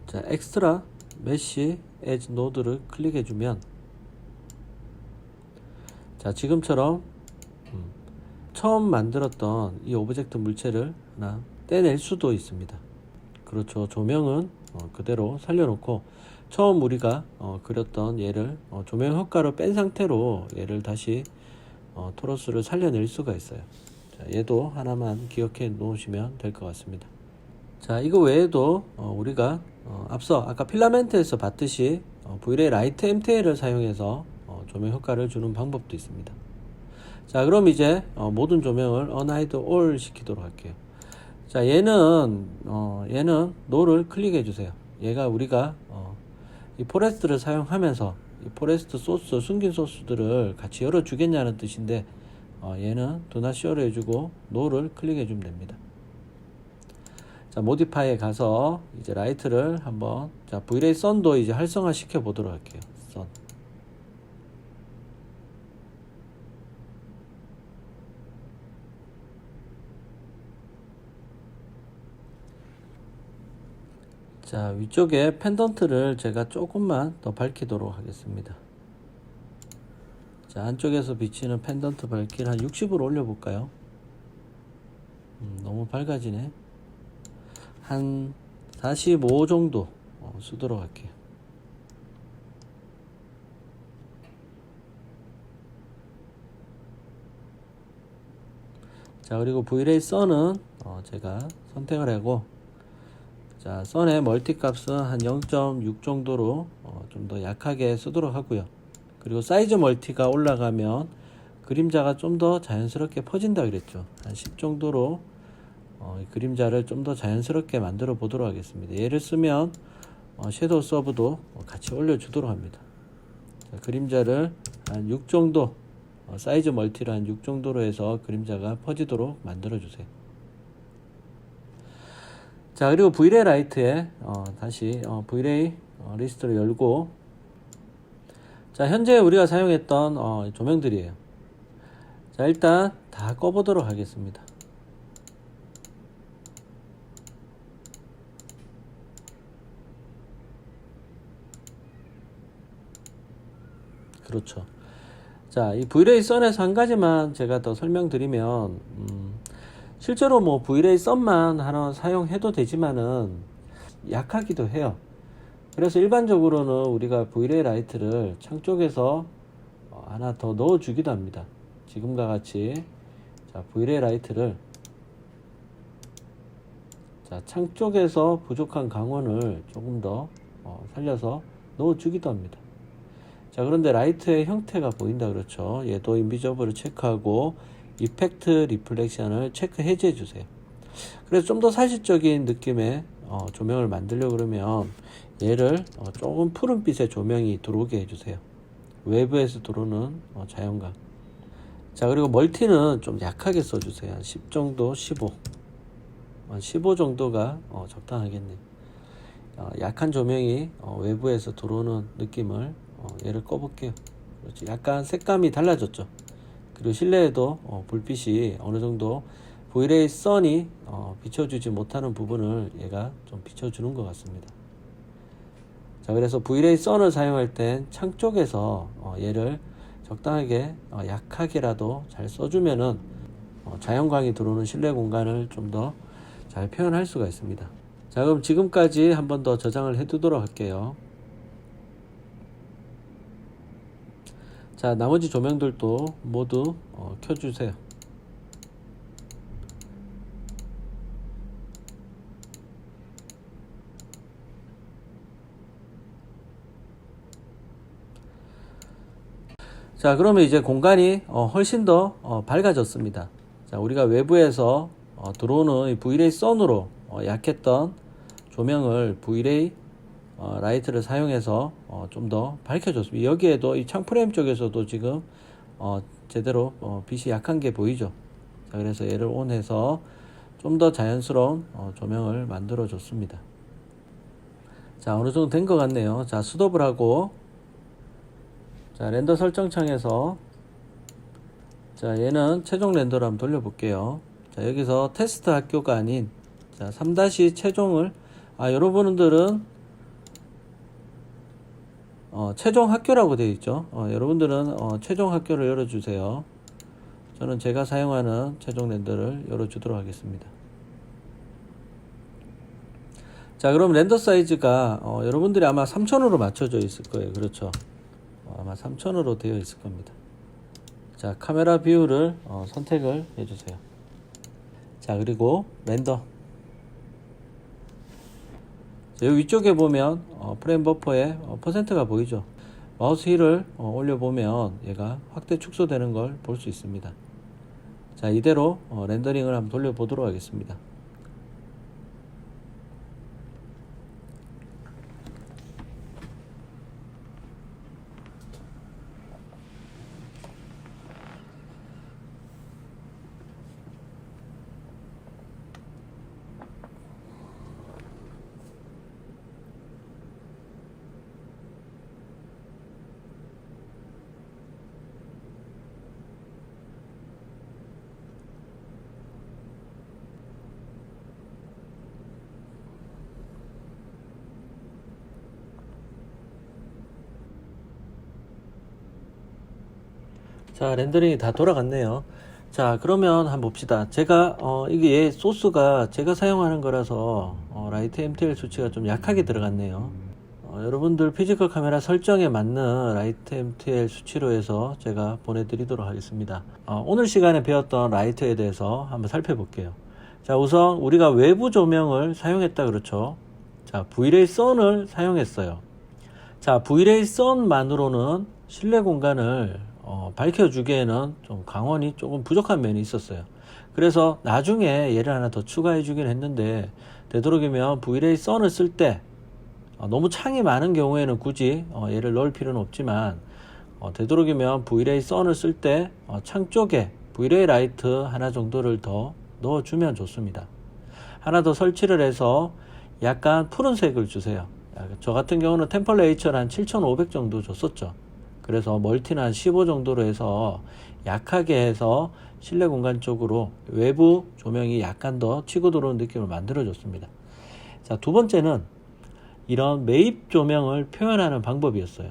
자, 엑스트라 메쉬 에지 노드를 클릭해 주면 자, 지금처럼 처음 만들었던 이 오브젝트 물체를 하나 떼낼 수도 있습니다. 그렇죠. 조명은 그대로 살려놓고 처음 우리가 그렸던 얘를 조명 효과를 뺀 상태로 얘를 다시 토러스를 살려낼 수가 있어요. 자, 얘도 하나만 기억해 놓으시면 될 것 같습니다. 자, 이거 외에도 우리가 앞서 아까 필라멘트에서 봤듯이 Vray 라이트 MTL을 사용해서 조명 효과를 주는 방법도 있습니다. 자, 그럼 이제 모든 조명을 Unhide All 시키도록 할게요. 자, 얘는 노를 클릭해 주세요. 얘가 우리가 이 포레스트를 사용하면서 이 포레스트 소스, 숨긴 소스들을 같이 열어 주겠냐는 뜻인데 얘는 Do Not Show를 해주고 노를 클릭해 주면 됩니다. 자, 모디파이에 가서 이제 라이트를 한번, 자, Vray Sun도 이제 활성화 시켜 보도록 할게요. Sun. 자, 위쪽에 펜던트를 제가 조금만 더 밝히도록 하겠습니다. 자, 안쪽에서 비치는 펜던트 밝기를 한 60으로 올려볼까요? 너무 밝아지네. 한 45 정도 쓰도록 할게요. 자, 그리고 Vray Sun은 제가 선택을 하고, 자, 선의 멀티 값은 한 0.6 정도로 좀 더 약하게 쓰도록 하고요. 그리고 사이즈 멀티가 올라가면 그림자가 좀 더 자연스럽게 퍼진다 그랬죠. 한 10 정도로 그림자를 좀 더 자연스럽게 만들어 보도록 하겠습니다. 얘를 쓰면 섀도우 서브도 같이 올려주도록 합니다. 자, 그림자를 한 6 정도, 사이즈 멀티를 한 6 정도로 해서 그림자가 퍼지도록 만들어 주세요. 자, 그리고 Vray 라이트에 다시 Vray 리스트를 열고, 자, 현재 우리가 사용했던 조명들이에요. 자, 일단 다 꺼보도록 하겠습니다. 그렇죠. 자, 이 Vray Sun에서 한 가지만 제가 더 설명드리면, 실제로 뭐 Vray Sun만 하나 사용해도 되지만은 약하기도 해요. 그래서 일반적으로는 우리가 Vray 라이트를 창 쪽에서 하나 더 넣어 주기도 합니다. 지금과 같이 자, Vray 라이트를 자, 창 쪽에서 부족한 강원을 조금 더 살려서 넣어 주기도 합니다. 자, 그런데 라이트의 형태가 보인다 그렇죠. 얘도 인비저블을 체크하고 이펙트 리플렉션을 체크 해제해 주세요. 그래서 좀 더 사실적인 느낌의 조명을 만들려고 그러면 얘를 조금 푸른빛의 조명이 들어오게 해주세요. 외부에서 들어오는 자연광. 자, 그리고 멀티는 좀 약하게 써주세요. 한 10 정도, 15. 한 15 정도가 적당하겠네요. 약한 조명이 외부에서 들어오는 느낌을 얘를 꺼볼게요. 그렇지. 약간 색감이 달라졌죠. 그리고 실내에도 불빛이 어느 정도 Vray Sun이 비춰주지 못하는 부분을 얘가 좀 비춰주는 것 같습니다. 자, 그래서 Vray Sun을 사용할 땐 창 쪽에서 얘를 적당하게 약하게라도 잘 써주면은 자연광이 들어오는 실내 공간을 좀 더 잘 표현할 수가 있습니다. 자, 그럼 지금까지 한 번 더 저장을 해 두도록 할게요. 자, 나머지 조명들도 모두 켜주세요. 자, 그러면 이제 공간이 훨씬 더 밝아졌습니다. 자, 우리가 외부에서 들어오는 이 Vray 선으로 약했던 조명을 Vray 라이트를 사용해서 좀 더 밝혀줬습니다. 여기에도 이 창프레임 쪽에서도 지금 제대로 빛이 약한 게 보이죠. 자, 그래서 얘를 온해서 좀 더 자연스러운 조명을 만들어 줬습니다. 자, 어느 정도 된 것 같네요. 자, 스톱을 하고, 자, 렌더 설정창에서, 자, 얘는 최종 렌더로 한번 돌려볼게요. 자, 여기서 테스트 학교가 아닌, 자, 3- 최종을, 여러분들은, 최종 학교라고 되어 있죠. 여러분들은, 최종 학교를 열어주세요. 저는 제가 사용하는 최종 렌더를 열어주도록 하겠습니다. 자, 그럼 렌더 사이즈가 여러분들이 아마 3000으로 맞춰져 있을 거예요. 그렇죠. 아마 3000으로 되어 있을 겁니다. 자, 카메라 뷰를 선택을 해주세요. 자, 그리고 렌더. 자, 여기 위쪽에 보면 프레임 버퍼의 퍼센트가 보이죠. 마우스 휠을 올려보면 얘가 확대 축소되는 걸 볼 수 있습니다. 자, 이대로 렌더링을 한번 돌려보도록 하겠습니다. 자, 렌더링이 다 돌아갔네요. 자, 그러면 한번 봅시다. 제가 이게 소스가 제가 사용하는 거라서 라이트 MTL 수치가 좀 약하게 들어갔네요. 여러분들 피지컬 카메라 설정에 맞는 라이트 MTL 수치로 해서 제가 보내드리도록 하겠습니다. 오늘 시간에 배웠던 라이트에 대해서 한번 살펴볼게요. 자, 우선 우리가 외부 조명을 사용했다 그렇죠. 자, Vray 선을 사용했어요. 자, Vray 선만으로는 실내 공간을 밝혀주기에는 좀 광원이 조금 부족한 면이 있었어요. 그래서 나중에 얘를 하나 더 추가해 주긴 했는데, 되도록이면 Vray 선을 쓸 때 너무 창이 많은 경우에는 굳이 얘를 넣을 필요는 없지만, 되도록이면 Vray 선을 쓸 때 창 쪽에 Vray 라이트 하나 정도를 더 넣어주면 좋습니다. 하나 더 설치를 해서 약간 푸른색을 주세요. 저 같은 경우는 템플레이처를 한 7500 정도 줬었죠. 그래서 멀티는 한 15 정도로 해서 약하게 해서 실내 공간 쪽으로 외부 조명이 약간 더 치고 들어오는 느낌을 만들어 줬습니다. 자, 두 번째는 이런 매입 조명을 표현하는 방법이었어요.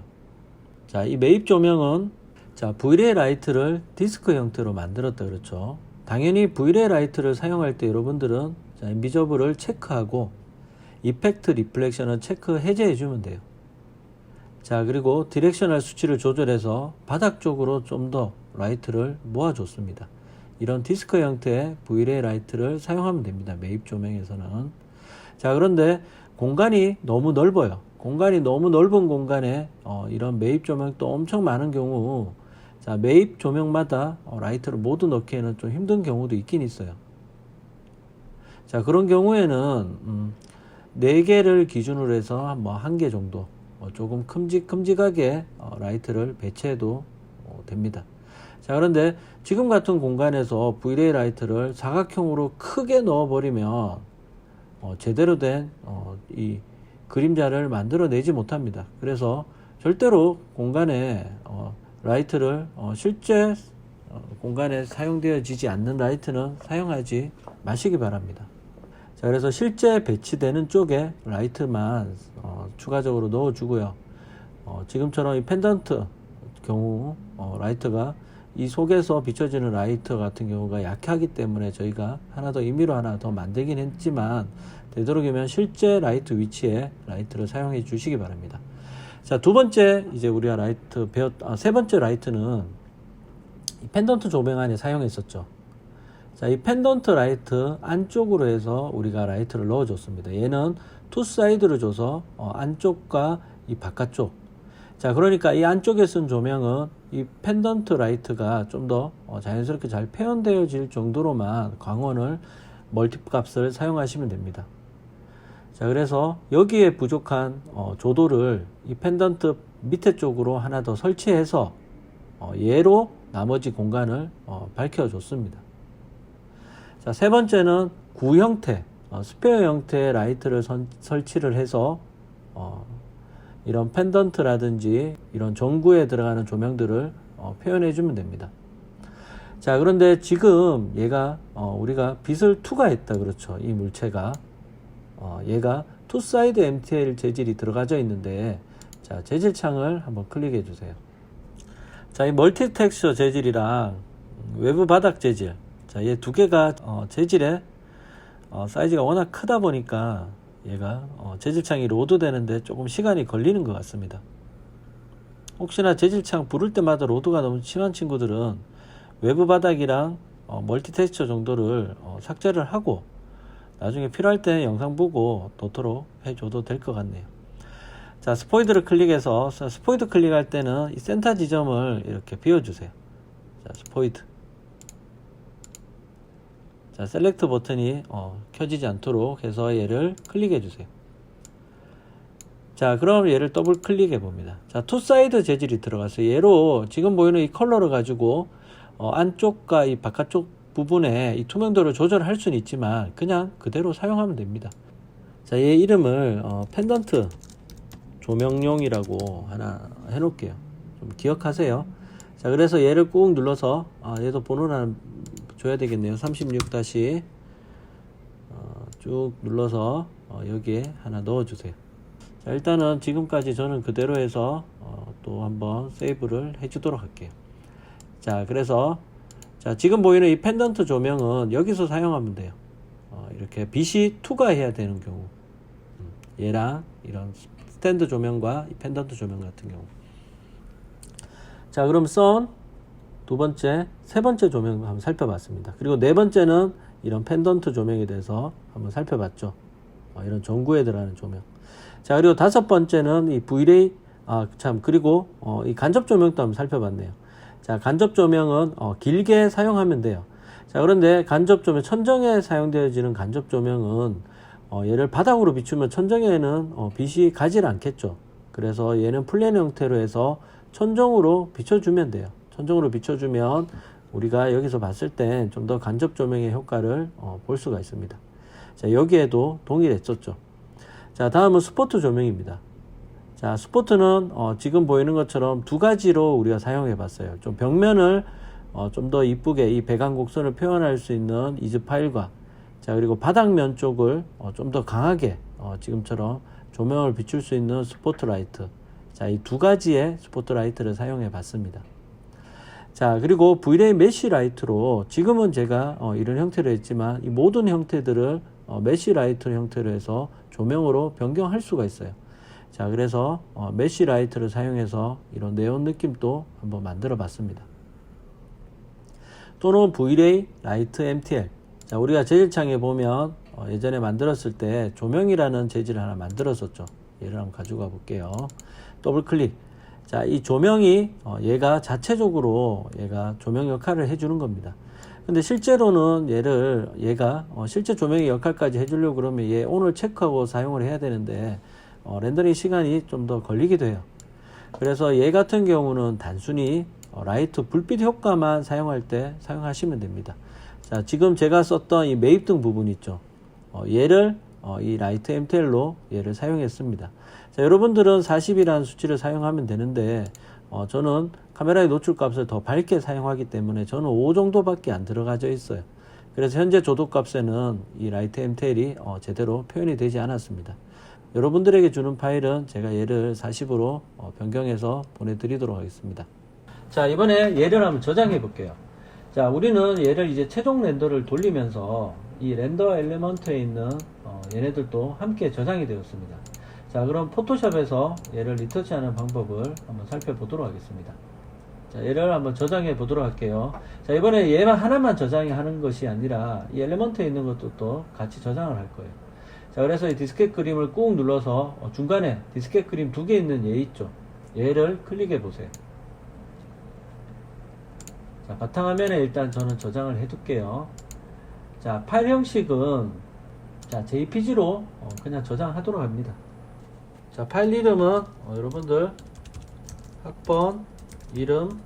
자, 이 매입 조명은 자, Vray 라이트를 디스크 형태로 만들었다 그렇죠. 당연히 Vray 라이트를 사용할 때 여러분들은 자, 인비저블을 체크하고 이펙트 리플렉션은 체크 해제해 주면 돼요. 자, 그리고 디렉셔널 수치를 조절해서 바닥 쪽으로 좀 더 라이트를 모아줬습니다. 이런 디스크 형태의 Vray 라이트를 사용하면 됩니다. 매입 조명에서는. 자, 그런데 공간이 너무 넓어요. 공간이 너무 넓은 공간에 이런 매입 조명도 엄청 많은 경우, 자, 매입 조명마다 라이트를 모두 넣기에는 좀 힘든 경우도 있긴 있어요. 자, 그런 경우에는 4개를 기준으로 해서 뭐 1개 정도 조금 큼직큼직하게 라이트를 배치해도 됩니다. 자, 그런데 지금 같은 공간에서 Vray 라이트를 사각형으로 크게 넣어버리면 제대로 된 이 그림자를 만들어내지 못합니다. 그래서 절대로 공간에 라이트를 실제 공간에 사용되어지지 않는 라이트는 사용하지 마시기 바랍니다. 자, 그래서 실제 배치되는 쪽에 라이트만 추가적으로 넣어주고요. 지금처럼 이 펜던트 경우 라이트가 이 속에서 비춰지는 라이트 같은 경우가 약하기 때문에 저희가 하나 더 임의로 하나 더 만들긴 했지만, 되도록이면 실제 라이트 위치에 라이트를 사용해 주시기 바랍니다. 자, 두 번째 이제 우리가 라이트 세 번째 라이트는 이 펜던트 조명 안에 사용했었죠. 자, 이 펜던트 라이트 안쪽으로 해서 우리가 라이트를 넣어줬습니다. 얘는 투 사이드를 줘서 안쪽과 이 바깥쪽. 자, 그러니까 이 안쪽에 쓴 조명은 이 펜던트 라이트가 좀 더 자연스럽게 잘 표현되어질 정도로만 광원을 멀티 값을 사용하시면 됩니다. 자, 그래서 여기에 부족한 조도를 이 펜던트 밑에 쪽으로 하나 더 설치해서 얘로 나머지 공간을 밝혀줬습니다. 자, 세 번째는 구 형태, 스페어 형태의 라이트를 설치를 해서 이런 펜던트라든지 이런 전구에 들어가는 조명들을 표현해 주면 됩니다. 자, 그런데 지금 얘가 우리가 빛을 투과했다 그렇죠. 이 물체가 얘가 투사이드 MTL 재질이 들어가져 있는데, 자, 재질 창을 한번 클릭해 주세요. 자, 이 멀티 텍스처 재질이랑 외부 바닥 재질, 자, 얘 두 개가 재질의 사이즈가 워낙 크다 보니까 얘가 재질창이 로드되는데 조금 시간이 걸리는 것 같습니다. 혹시나 재질창 부를 때마다 로드가 너무 심한 친구들은 외부 바닥이랑 멀티 텍스처 정도를 삭제를 하고 나중에 필요할 때 영상 보고 넣도록 해줘도 될 것 같네요. 자, 스포이드를 클릭해서, 스포이드 클릭할 때는 이 센터 지점을 이렇게 비워주세요. 자, 스포이드. 자, 셀렉트 버튼이 켜지지 않도록 해서 얘를 클릭해 주세요. 자, 그럼 얘를 더블 클릭해 봅니다. 자, 투사이드 재질이 들어갔어요. 얘로 지금 보이는 이 컬러를 가지고 안쪽과 이 바깥쪽 부분에 이 투명도를 조절할 수는 있지만 그냥 그대로 사용하면 됩니다. 자, 얘 이름을 펜던트 조명용이라고 하나 해놓을게요. 좀 기억하세요. 자, 그래서 얘를 꾹 눌러서 얘도 번호를 하나 줘야 되겠네요. 36 다시 쭉 눌러서 여기에 하나 넣어주세요. 자, 일단은 지금까지 저는 그대로 해서 또 한번 세이브를 해주도록 할게요. 자, 그래서 자, 지금 보이는 이 펜던트 조명은 여기서 사용하면 돼요. 이렇게 빛이 투과해야 되는 경우, 얘랑 이런 스탠드 조명과 이 펜던트 조명 같은 경우. 자, 그럼 선 두 번째, 세 번째 조명 한번 살펴봤습니다. 그리고 네 번째는 이런 펜던트 조명에 대해서 한번 살펴봤죠. 이런 전구에 들어가는 조명. 자, 그리고 다섯 번째는 이 Vray, 그리고 이 간접 조명도 한번 살펴봤네요. 자, 간접 조명은 길게 사용하면 돼요. 자, 그런데 간접 조명, 천정에 사용되어지는 간접 조명은 얘를 바닥으로 비추면 천정에는 빛이 가지 않겠죠. 그래서 얘는 플랜 형태로 해서 천정으로 비춰주면 돼요. 천정으로 비춰주면 우리가 여기서 봤을 땐 좀 더 간접 조명의 효과를 볼 수가 있습니다. 자, 여기에도 동일했었죠. 자, 다음은 스포트 조명입니다. 자, 스포트는 지금 보이는 것처럼 두 가지로 우리가 사용해 봤어요. 좀 벽면을 좀 더 이쁘게 이 배관 곡선을 표현할 수 있는 이즈 파일과, 자, 그리고 바닥면 쪽을 좀 더 강하게 지금처럼 조명을 비출 수 있는 스포트라이트. 자, 이 두 가지의 스포트라이트를 사용해 봤습니다. 자, 그리고 Vray 메쉬 라이트로 지금은 제가 이런 형태로 했지만 이 모든 형태들을 메쉬 라이트 형태로 해서 조명으로 변경할 수가 있어요. 자, 그래서 메쉬 라이트를 사용해서 이런 네온 느낌도 한번 만들어 봤습니다. 또는 Vray 라이트 MTL. 자, 우리가 재질창에 보면 예전에 만들었을 때 조명이라는 재질을 하나 만들었었죠. 얘를 한번 가져가 볼게요. 더블 클릭. 자, 이 조명이 얘가 자체적으로 얘가 조명 역할을 해주는 겁니다. 근데 실제로는 얘가 실제 조명의 역할까지 해주려고 그러면 얘 온을 체크하고 사용을 해야 되는데 렌더링 시간이 좀 더 걸리기도 해요. 그래서 얘 같은 경우는 단순히 라이트 불빛 효과만 사용할 때 사용하시면 됩니다. 자, 지금 제가 썼던 이 매입등 부분 있죠. 얘를 이 라이트 MTL로 얘를 사용했습니다. 자, 여러분들은 40이라는 수치를 사용하면 되는데 저는 카메라의 노출 값을 더 밝게 사용하기 때문에 저는 5 정도밖에 안 들어가져 있어요. 그래서 현재 조도 값에는 이 라이트 MTL이 제대로 표현이 되지 않았습니다. 여러분들에게 주는 파일은 제가 얘를 40으로 변경해서 보내드리도록 하겠습니다. 자, 이번에 얘를 한번 저장해 볼게요. 자, 우리는 얘를 이제 최종 렌더를 돌리면서 이 렌더 엘리먼트에 있는 얘네들도 함께 저장이 되었습니다. 자, 그럼 포토샵에서 얘를 리터치하는 방법을 한번 살펴보도록 하겠습니다. 자, 얘를 한번 저장해 보도록 할게요. 자, 이번에 얘만 하나만 저장하는 것이 아니라 이 엘리먼트에 있는 것도 또 같이 저장을 할 거예요. 자, 그래서 이 디스켓 그림을 꾹 눌러서 중간에 디스켓 그림 두 개 있는 얘 있죠. 얘를 클릭해 보세요. 자, 바탕화면에 일단 저는 저장을 해 둘게요. 자, 파일 형식은 자, JPG로 그냥 저장하도록 합니다. 자, 파일 이름은 여러분들 학번 이름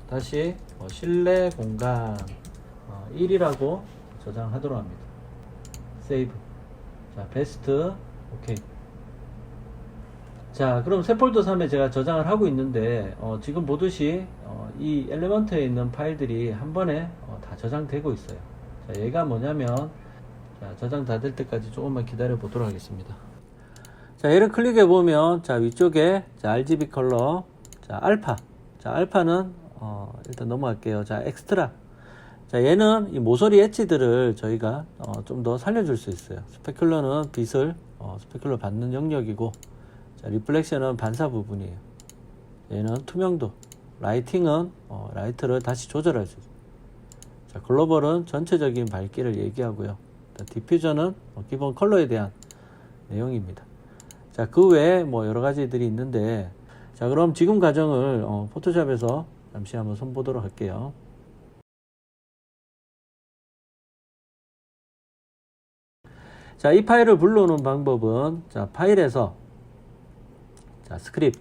다시 실내 공간 1이라고 저장하도록 합니다. 세이브. 자, 베스트. 오케이. 자, 그럼 새 폴더 3에 제가 저장을 하고 있는데 지금 보듯이 이 엘리먼트에 있는 파일들이 한 번에 다 저장되고 있어요. 자, 얘가 뭐냐면 자, 저장 다 될 때까지 조금만 기다려 보도록 하겠습니다. 자, 얘를 클릭해 보면 자, 위쪽에 자, RGB 컬러 자, 알파. 자, 알파는 일단 넘어갈게요. 자, 엑스트라. 자, 얘는 이 모서리 엣지들을 저희가 좀 더 살려줄 수 있어요. 스페큘러는 빛을 스페큘러 받는 영역이고, 자, 리플렉션은 반사 부분이에요. 얘는 투명도, 라이팅은 라이트를 다시 조절할 수 있어요. 자, 글로벌은 전체적인 밝기를 얘기하고요. 자, 디퓨저는 기본 컬러에 대한 내용입니다. 자, 그 외에 뭐 여러 가지들이 있는데, 자, 그럼 지금 과정을 포토샵에서 잠시 한번 손보도록 할게요. 자, 이 파일을 불러오는 방법은 자, 파일에서 자, 스크립트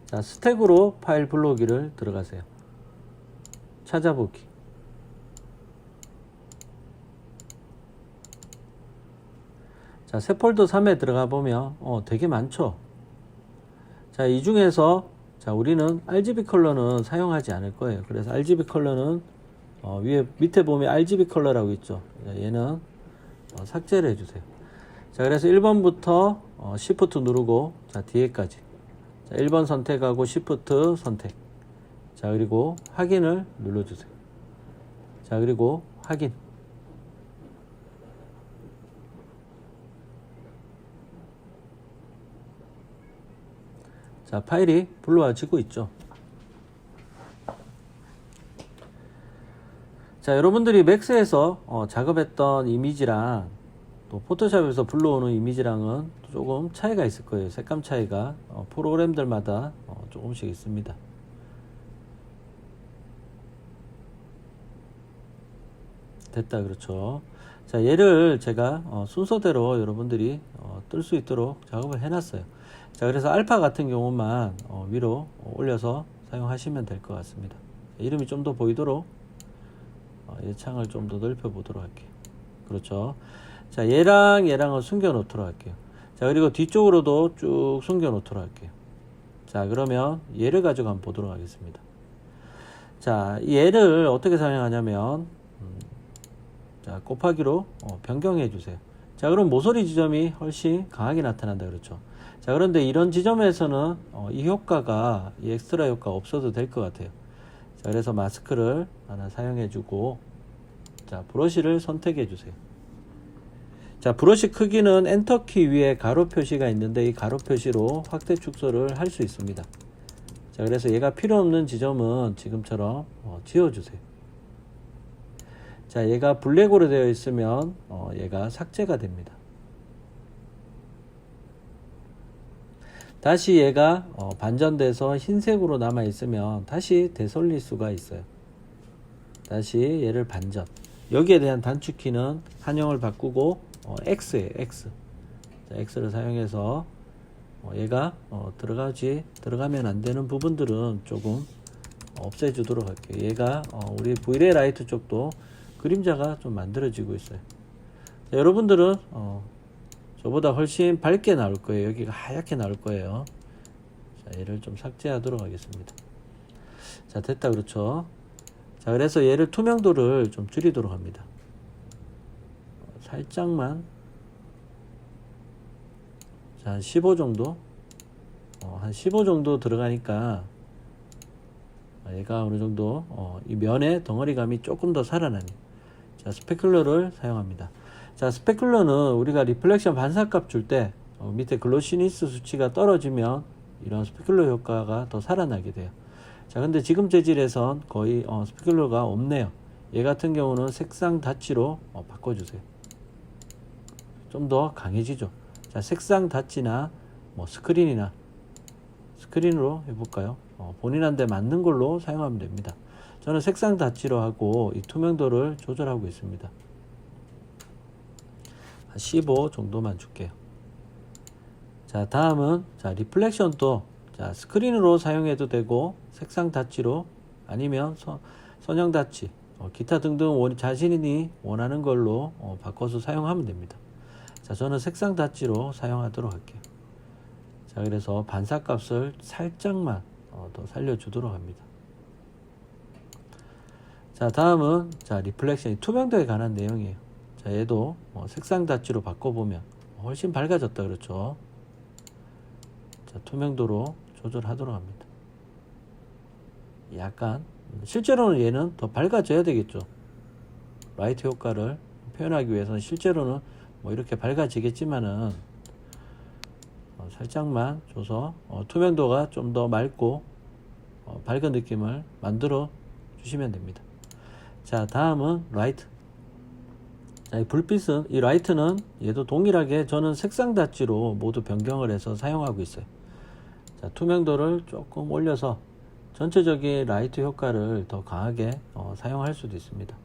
자, 스택으로 파일 불러오기를 들어가세요. 찾아보기. 자, 새 폴더 3에 들어가 보면 되게 많죠. 자, 이 중에서 자, 우리는 RGB 컬러는 사용하지 않을 거예요. 그래서 RGB 컬러는 밑에 보면 RGB 컬러라고 있죠. 자, 얘는 삭제를 해주세요. 자, 그래서 1번부터 Shift 누르고 자, 뒤에까지 자, 1번 선택하고 Shift 선택. 자, 그리고 확인을 눌러주세요. 자, 그리고 확인. 자, 파일이 불러와지고 있죠. 자, 여러분들이 맥스에서 작업했던 이미지랑 또 포토샵에서 불러오는 이미지랑은 조금 차이가 있을 거예요. 색감 차이가 프로그램들마다 조금씩 있습니다. 됐다, 그렇죠. 자, 얘를 제가 순서대로 여러분들이 뜰 수 있도록 작업을 해놨어요. 자, 그래서 알파 같은 경우만 위로 올려서 사용하시면 될 것 같습니다. 이름이 좀 더 보이도록 얘 창을 좀 더 넓혀 보도록 할게요. 그렇죠. 자, 얘랑을 숨겨 놓도록 할게요. 자, 그리고 뒤쪽으로도 쭉 숨겨 놓도록 할게요. 자, 그러면 얘를 가지고 한번 보도록 하겠습니다. 자, 얘를 어떻게 사용하냐면 자, 곱하기로 변경해 주세요. 자, 그럼 모서리 지점이 훨씬 강하게 나타난다, 그렇죠. 자, 그런데 이런 지점에서는 이 효과가, 이 엑스트라 효과 없어도 될 것 같아요. 자, 그래서 마스크를 하나 사용해 주고, 자, 브러쉬를 선택해 주세요. 자, 브러쉬 크기는 엔터키 위에 가로 표시가 있는데 이 가로 표시로 확대 축소를 할 수 있습니다. 자, 그래서 얘가 필요 없는 지점은 지금처럼 지워주세요. 자, 얘가 블랙으로 되어 있으면 얘가 삭제가 됩니다. 다시 얘가 반전돼서 흰색으로 남아 있으면 다시 되솔릴 수가 있어요. 다시 얘를 반전. 여기에 대한 단축키는 한영을 바꾸고 X예요. X. 자, X를 사용해서 얘가 들어가면 안 되는 부분들은 조금 없애주도록 할게요. 얘가 우리 V-Ray 라이트 쪽도 그림자가 좀 만들어지고 있어요. 자, 여러분들은 저보다 훨씬 밝게 나올 거예요. 여기가 하얗게 나올 거예요. 자, 얘를 좀 삭제하도록 하겠습니다. 자, 됐다, 그렇죠. 자, 그래서 얘를 투명도를 좀 줄이도록 합니다. 살짝만. 자, 한 15 정도. 한 15 정도 들어가니까 얘가 어느 정도 이 면의 덩어리감이 조금 더 살아나니. 자, 스페큘러를 사용합니다. 자, 스페큘러는 우리가 리플렉션 반사값 줄 때 밑에 글로시니스 수치가 떨어지면 이런 스페큘러 효과가 더 살아나게 돼요. 자, 근데 지금 재질에선 거의 스페큘러가 없네요. 얘 같은 경우는 색상 닷지로 바꿔주세요. 좀 더 강해지죠. 자, 색상 닷지나 뭐 스크린으로 해볼까요? 본인한테 맞는 걸로 사용하면 됩니다. 저는 색상 닫지로 하고 이 투명도를 조절하고 있습니다. 15 정도만 줄게요. 자, 다음은 리플렉션도 스크린으로 사용해도 되고 색상 닫지로 아니면 선형 닫지 기타 등등 자신이 원하는 걸로 바꿔서 사용하면 됩니다. 자, 저는 색상 닫지로 사용하도록 할게요. 자, 그래서 반사값을 살짝만 더 살려주도록 합니다. 자, 다음은 리플렉션 투명도에 관한 내용이에요. 자, 얘도 색상 닫지로 바꿔보면 훨씬 밝아졌다 그렇죠. 자, 투명도로 조절하도록 합니다. 약간 실제로는 얘는 더 밝아져야 되겠죠. 라이트 효과를 표현하기 위해서는 실제로는 뭐 이렇게 밝아지겠지만은 살짝만 줘서 투명도가 좀 더 맑고 밝은 느낌을 만들어 주시면 됩니다. 자, 다음은 라이트. 자, 이 불빛은 이 라이트는 얘도 동일하게 저는 색상 닫지로 모두 변경을 해서 사용하고 있어요. 자, 투명도를 조금 올려서 전체적인 라이트 효과를 더 강하게 사용할 수도 있습니다.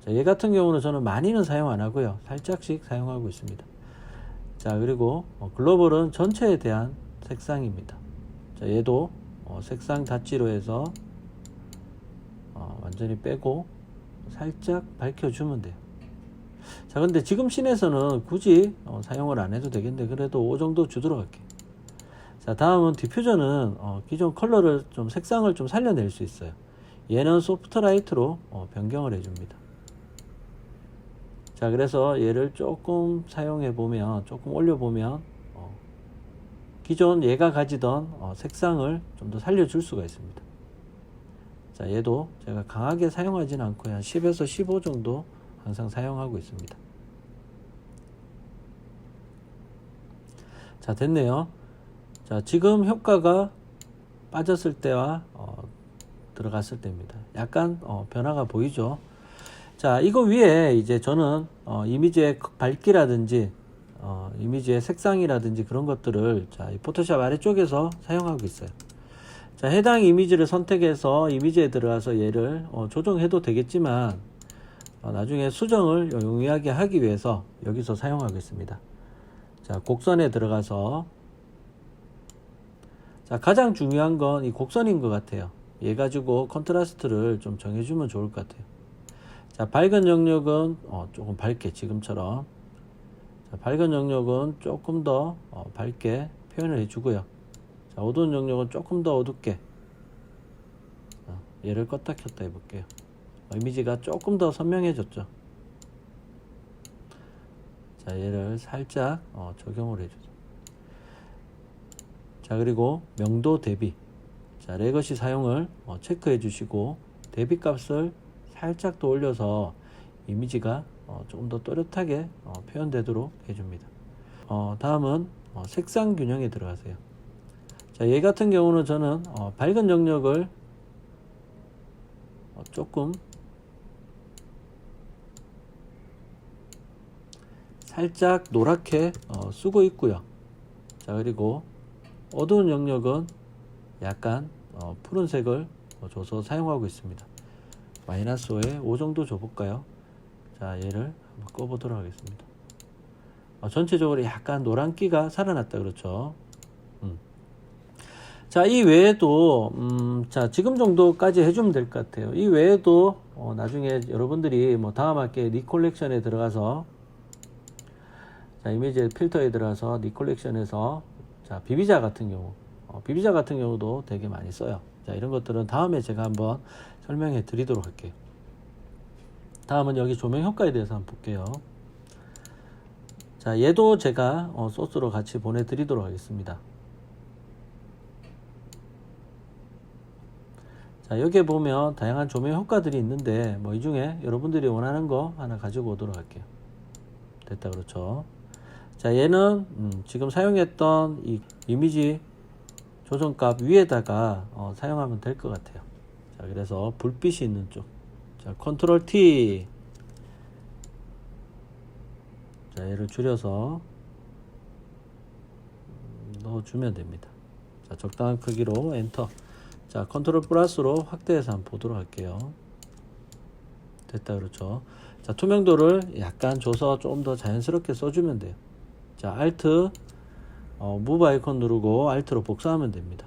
자, 얘 같은 경우는 저는 많이는 사용 안 하고요. 살짝씩 사용하고 있습니다. 자, 그리고 글로벌은 전체에 대한 색상입니다. 자, 얘도 색상 닫지로 해서 완전히 빼고 살짝 밝혀주면 돼요. 자, 근데 지금 씬에서는 굳이 사용을 안 해도 되겠는데 그래도 5 정도 주도록 할게요. 자, 다음은 디퓨저는 기존 컬러를 좀 색상을 좀 살려낼 수 있어요. 얘는 소프트 라이트로 변경을 해줍니다. 자, 그래서 얘를 조금 사용해 보면 조금 올려 보면 기존 얘가 가지던 색상을 좀 더 살려줄 수가 있습니다. 자, 얘도 제가 강하게 사용하지는 않고 한 10에서 15 정도 항상 사용하고 있습니다. 자, 됐네요. 자, 지금 효과가 빠졌을 때와 들어갔을 때입니다. 약간 변화가 보이죠. 자, 이거 위에 이제 저는 이미지의 밝기라든지 이미지의 색상이라든지 그런 것들을 이 포토샵 아래쪽에서 사용하고 있어요. 자, 해당 이미지를 선택해서 이미지에 들어가서 얘를 조정해도 되겠지만 나중에 수정을 용이하게 하기 위해서 여기서 사용하고 있습니다. 자, 곡선에 들어가서 자, 가장 중요한 건 이 곡선인 것 같아요. 얘 가지고 컨트라스트를 좀 정해주면 좋을 것 같아요. 자, 밝은 영역은 조금 밝게 지금처럼 자, 밝은 영역은 조금 더 밝게 표현을 해주고요. 자, 어두운 영역은 조금 더 어둡게 얘를 껐다 켰다 해볼게요. 이미지가 조금 더 선명해졌죠. 자, 얘를 살짝 적용을 해주죠. 자, 그리고 명도 대비. 자, 레거시 사용을 체크해 주시고 대비 값을 살짝 더 올려서 이미지가 조금 더 또렷하게 표현되도록 해줍니다. 다음은 색상 균형에 들어가세요. 자, 얘 같은 경우는 저는 밝은 영역을 조금 살짝 노랗게 쓰고 있고요. 자, 그리고 어두운 영역은 약간 푸른색을 줘서 사용하고 있습니다. 마이너스 5에 5 정도 줘볼까요? 자, 얘를 한번 꺼보도록 하겠습니다. 전체적으로 약간 노란기가 살아났다 그렇죠. 자, 이 외에도 자, 지금 정도까지 해주면 될 것 같아요. 이 외에도 나중에 여러분들이 뭐 다음 학기에 리콜렉션에 들어가서 자, 이미지 필터에 들어가서 리콜렉션에서 자, 비비자 같은 경우 비비자 같은 경우도 되게 많이 써요. 자, 이런 것들은 다음에 제가 한번 설명해 드리도록 할게요. 다음은 여기 조명 효과에 대해서 한번 볼게요. 자, 얘도 제가 소스로 같이 보내드리도록 하겠습니다. 자, 여기에 보면 다양한 조명 효과들이 있는데 뭐 이 중에 여러분들이 원하는 거 하나 가지고 오도록 할게요. 됐다 그렇죠. 자, 얘는 지금 사용했던 이 이미지 조정값 위에다가 사용하면 될 것 같아요. 자, 그래서 불빛이 있는 쪽. 자, 컨트롤 T. 자, 얘를 줄여서 넣어주면 됩니다. 자, 적당한 크기로 엔터. 자, 컨트롤 플러스로 확대해서 한번 보도록 할게요. 됐다. 그렇죠. 자, 투명도를 약간 줘서 좀 더 자연스럽게 써주면 돼요. 자, Alt 무브 아이콘 누르고 Alt로 복사하면 됩니다.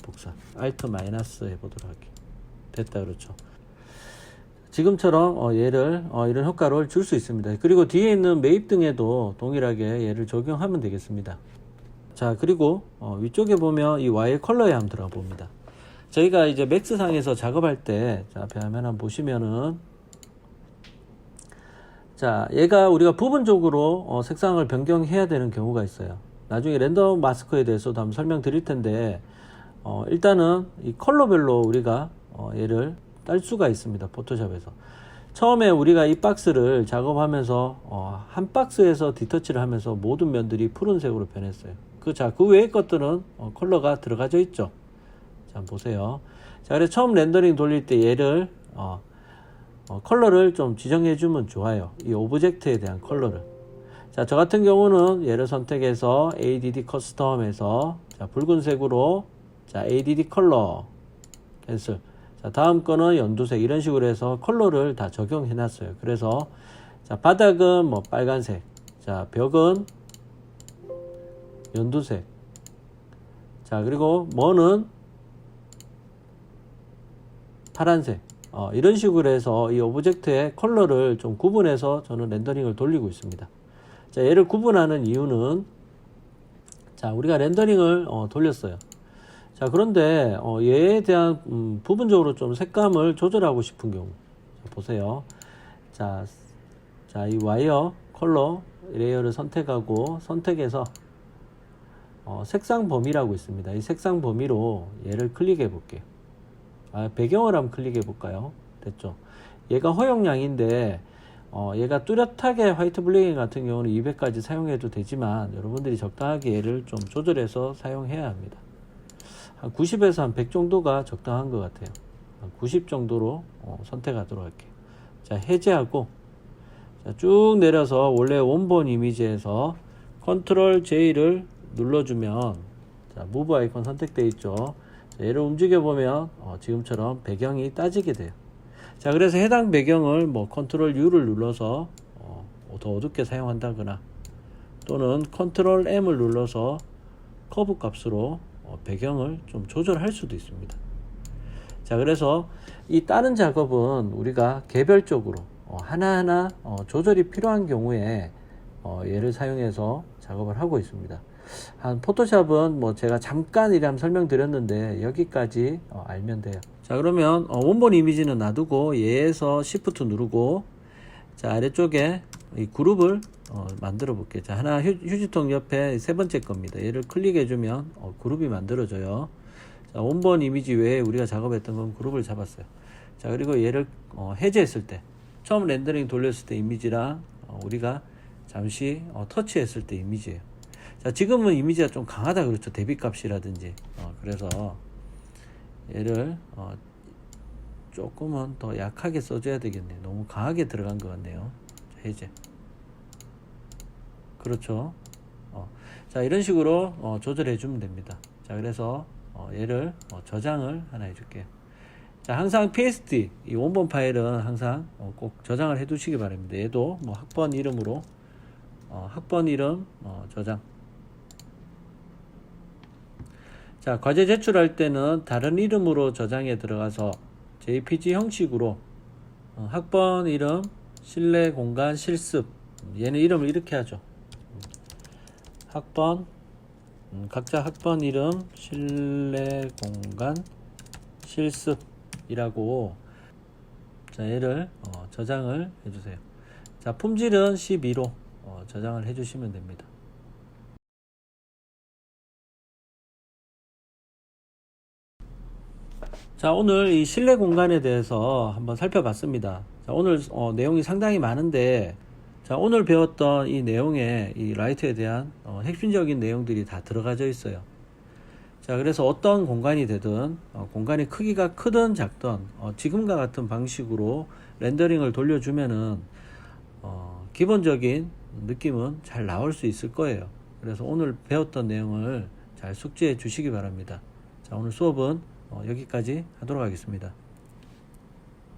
복사. Alt 마이너스 해보도록 할게요. 됐다. 그렇죠. 지금처럼 얘를 이런 효과를 줄 수 있습니다. 그리고 뒤에 있는 매입 등에도 동일하게 얘를 적용하면 되겠습니다. 자, 그리고 위쪽에 보면 이 Y 컬러에 한번 들어가 봅니다. 저희가 이제 맥스 상에서 작업할 때, 자, 앞에 화면 한번 보시면은, 자, 얘가 우리가 부분적으로 색상을 변경해야 되는 경우가 있어요. 나중에 랜덤 마스크에 대해서도 한번 설명드릴 텐데, 일단은 이 컬러별로 우리가 얘를 딸 수가 있습니다. 포토샵에서. 처음에 우리가 이 박스를 작업하면서 한 박스에서 디터치를 하면서 모든 면들이 푸른색으로 변했어요. 그 외의 것들은 컬러가 들어가져 있죠. 자, 보세요. 자, 그래서 처음 렌더링 돌릴 때 얘를 컬러를 좀 지정해 주면 좋아요. 이 오브젝트에 대한 컬러를. 자, 저 같은 경우는 얘를 선택해서 ADD 커스텀에서 자, 붉은색으로 자, ADD 컬러 캔슬. 자, 다음 거는 연두색. 이런 식으로 해서 컬러를 다 적용해 놨어요. 그래서 자, 바닥은 뭐 빨간색. 자, 벽은 연두색. 자, 그리고 뭐는 파란색. 이런 식으로 해서 이 오브젝트의 컬러를 좀 구분해서 저는 렌더링을 돌리고 있습니다. 자, 얘를 구분하는 이유는 자, 우리가 렌더링을 돌렸어요. 자, 그런데 얘에 대한 부분적으로 좀 색감을 조절하고 싶은 경우. 자, 보세요. 자, 이 와이어 컬러 레이어를 선택하고 선택해서 색상 범위라고 있습니다. 이 색상 범위로 얘를 클릭해 볼게요. 배경을 한번 클릭해 볼까요? 됐죠. 얘가 허용량인데 얘가 뚜렷하게 화이트 블랙 같은 경우는 200까지 사용해도 되지만 여러분들이 적당하게 얘를 좀 조절해서 사용해야 합니다. 한 90에서 한 100 정도가 적당한 것 같아요. 한 90 정도로 선택하도록 할게요. 자, 해제하고 자, 쭉 내려서 원래 원본 이미지에서 컨트롤 J를 눌러주면 자, 무브 아이콘 선택되어 있죠. 자, 얘를 움직여 보면 지금처럼 배경이 따지게 돼요. 자, 그래서 해당 배경을 뭐 컨트롤 U를 눌러서 더 어둡게 사용한다거나 또는 컨트롤 M을 눌러서 커브 값으로 배경을 좀 조절할 수도 있습니다. 자, 그래서 이 다른 작업은 우리가 개별적으로 하나하나 조절이 필요한 경우에 얘를 사용해서 작업을 하고 있습니다. 한 포토샵은 뭐 제가 잠깐 이ram 설명드렸는데 여기까지 알면 돼요. 자, 그러면 원본 이미지는 놔두고 얘에서 Shift 누르고 자, 아래쪽에 이 그룹을 만들어 볼게요. 자, 하나 휴지통 옆에 세 번째 겁니다. 얘를 클릭해 주면 그룹이 만들어져요. 자, 원본 이미지 외에 우리가 작업했던 건 그룹을 잡았어요. 자, 그리고 얘를 해제했을 때 처음 렌더링 돌렸을 때 이미지랑 우리가 잠시 터치했을 때 이미지예요. 자, 지금은 이미지가 좀 강하다 그렇죠. 대비값이라든지 그래서 얘를 조금은 더 약하게 써줘야 되겠네요. 너무 강하게 들어간 것 같네요. 자, 해제. 그렇죠. 자, 이런 식으로 조절해 주면 됩니다. 자, 그래서 얘를 저장을 하나 해줄게요. 자, 항상 PSD 이 원본 파일은 항상 꼭 저장을 해 두시기 바랍니다. 얘도 뭐 학번 이름으로 학번 이름 저장. 자, 과제 제출할 때는 다른 이름으로 저장에 들어가서 JPG 형식으로 학번 이름 실내 공간 실습 얘는 이름을 이렇게 하죠. 학번 각자 학번 이름 실내 공간 실습이라고 자, 얘를 저장을 해주세요. 자, 품질은 12로 저장을 해주시면 됩니다. 자, 오늘 이 실내 공간에 대해서 한번 살펴봤습니다. 자, 오늘 내용이 상당히 많은데 자, 오늘 배웠던 이 내용에 이 라이트에 대한 핵심적인 내용들이 다 들어가져 있어요. 자, 그래서 어떤 공간이 되든 공간의 크기가 크든 작든 지금과 같은 방식으로 렌더링을 돌려주면은 기본적인 느낌은 잘 나올 수 있을 거예요. 그래서 오늘 배웠던 내용을 잘 숙지해 주시기 바랍니다. 자, 오늘 수업은 여기까지 하도록 하겠습니다.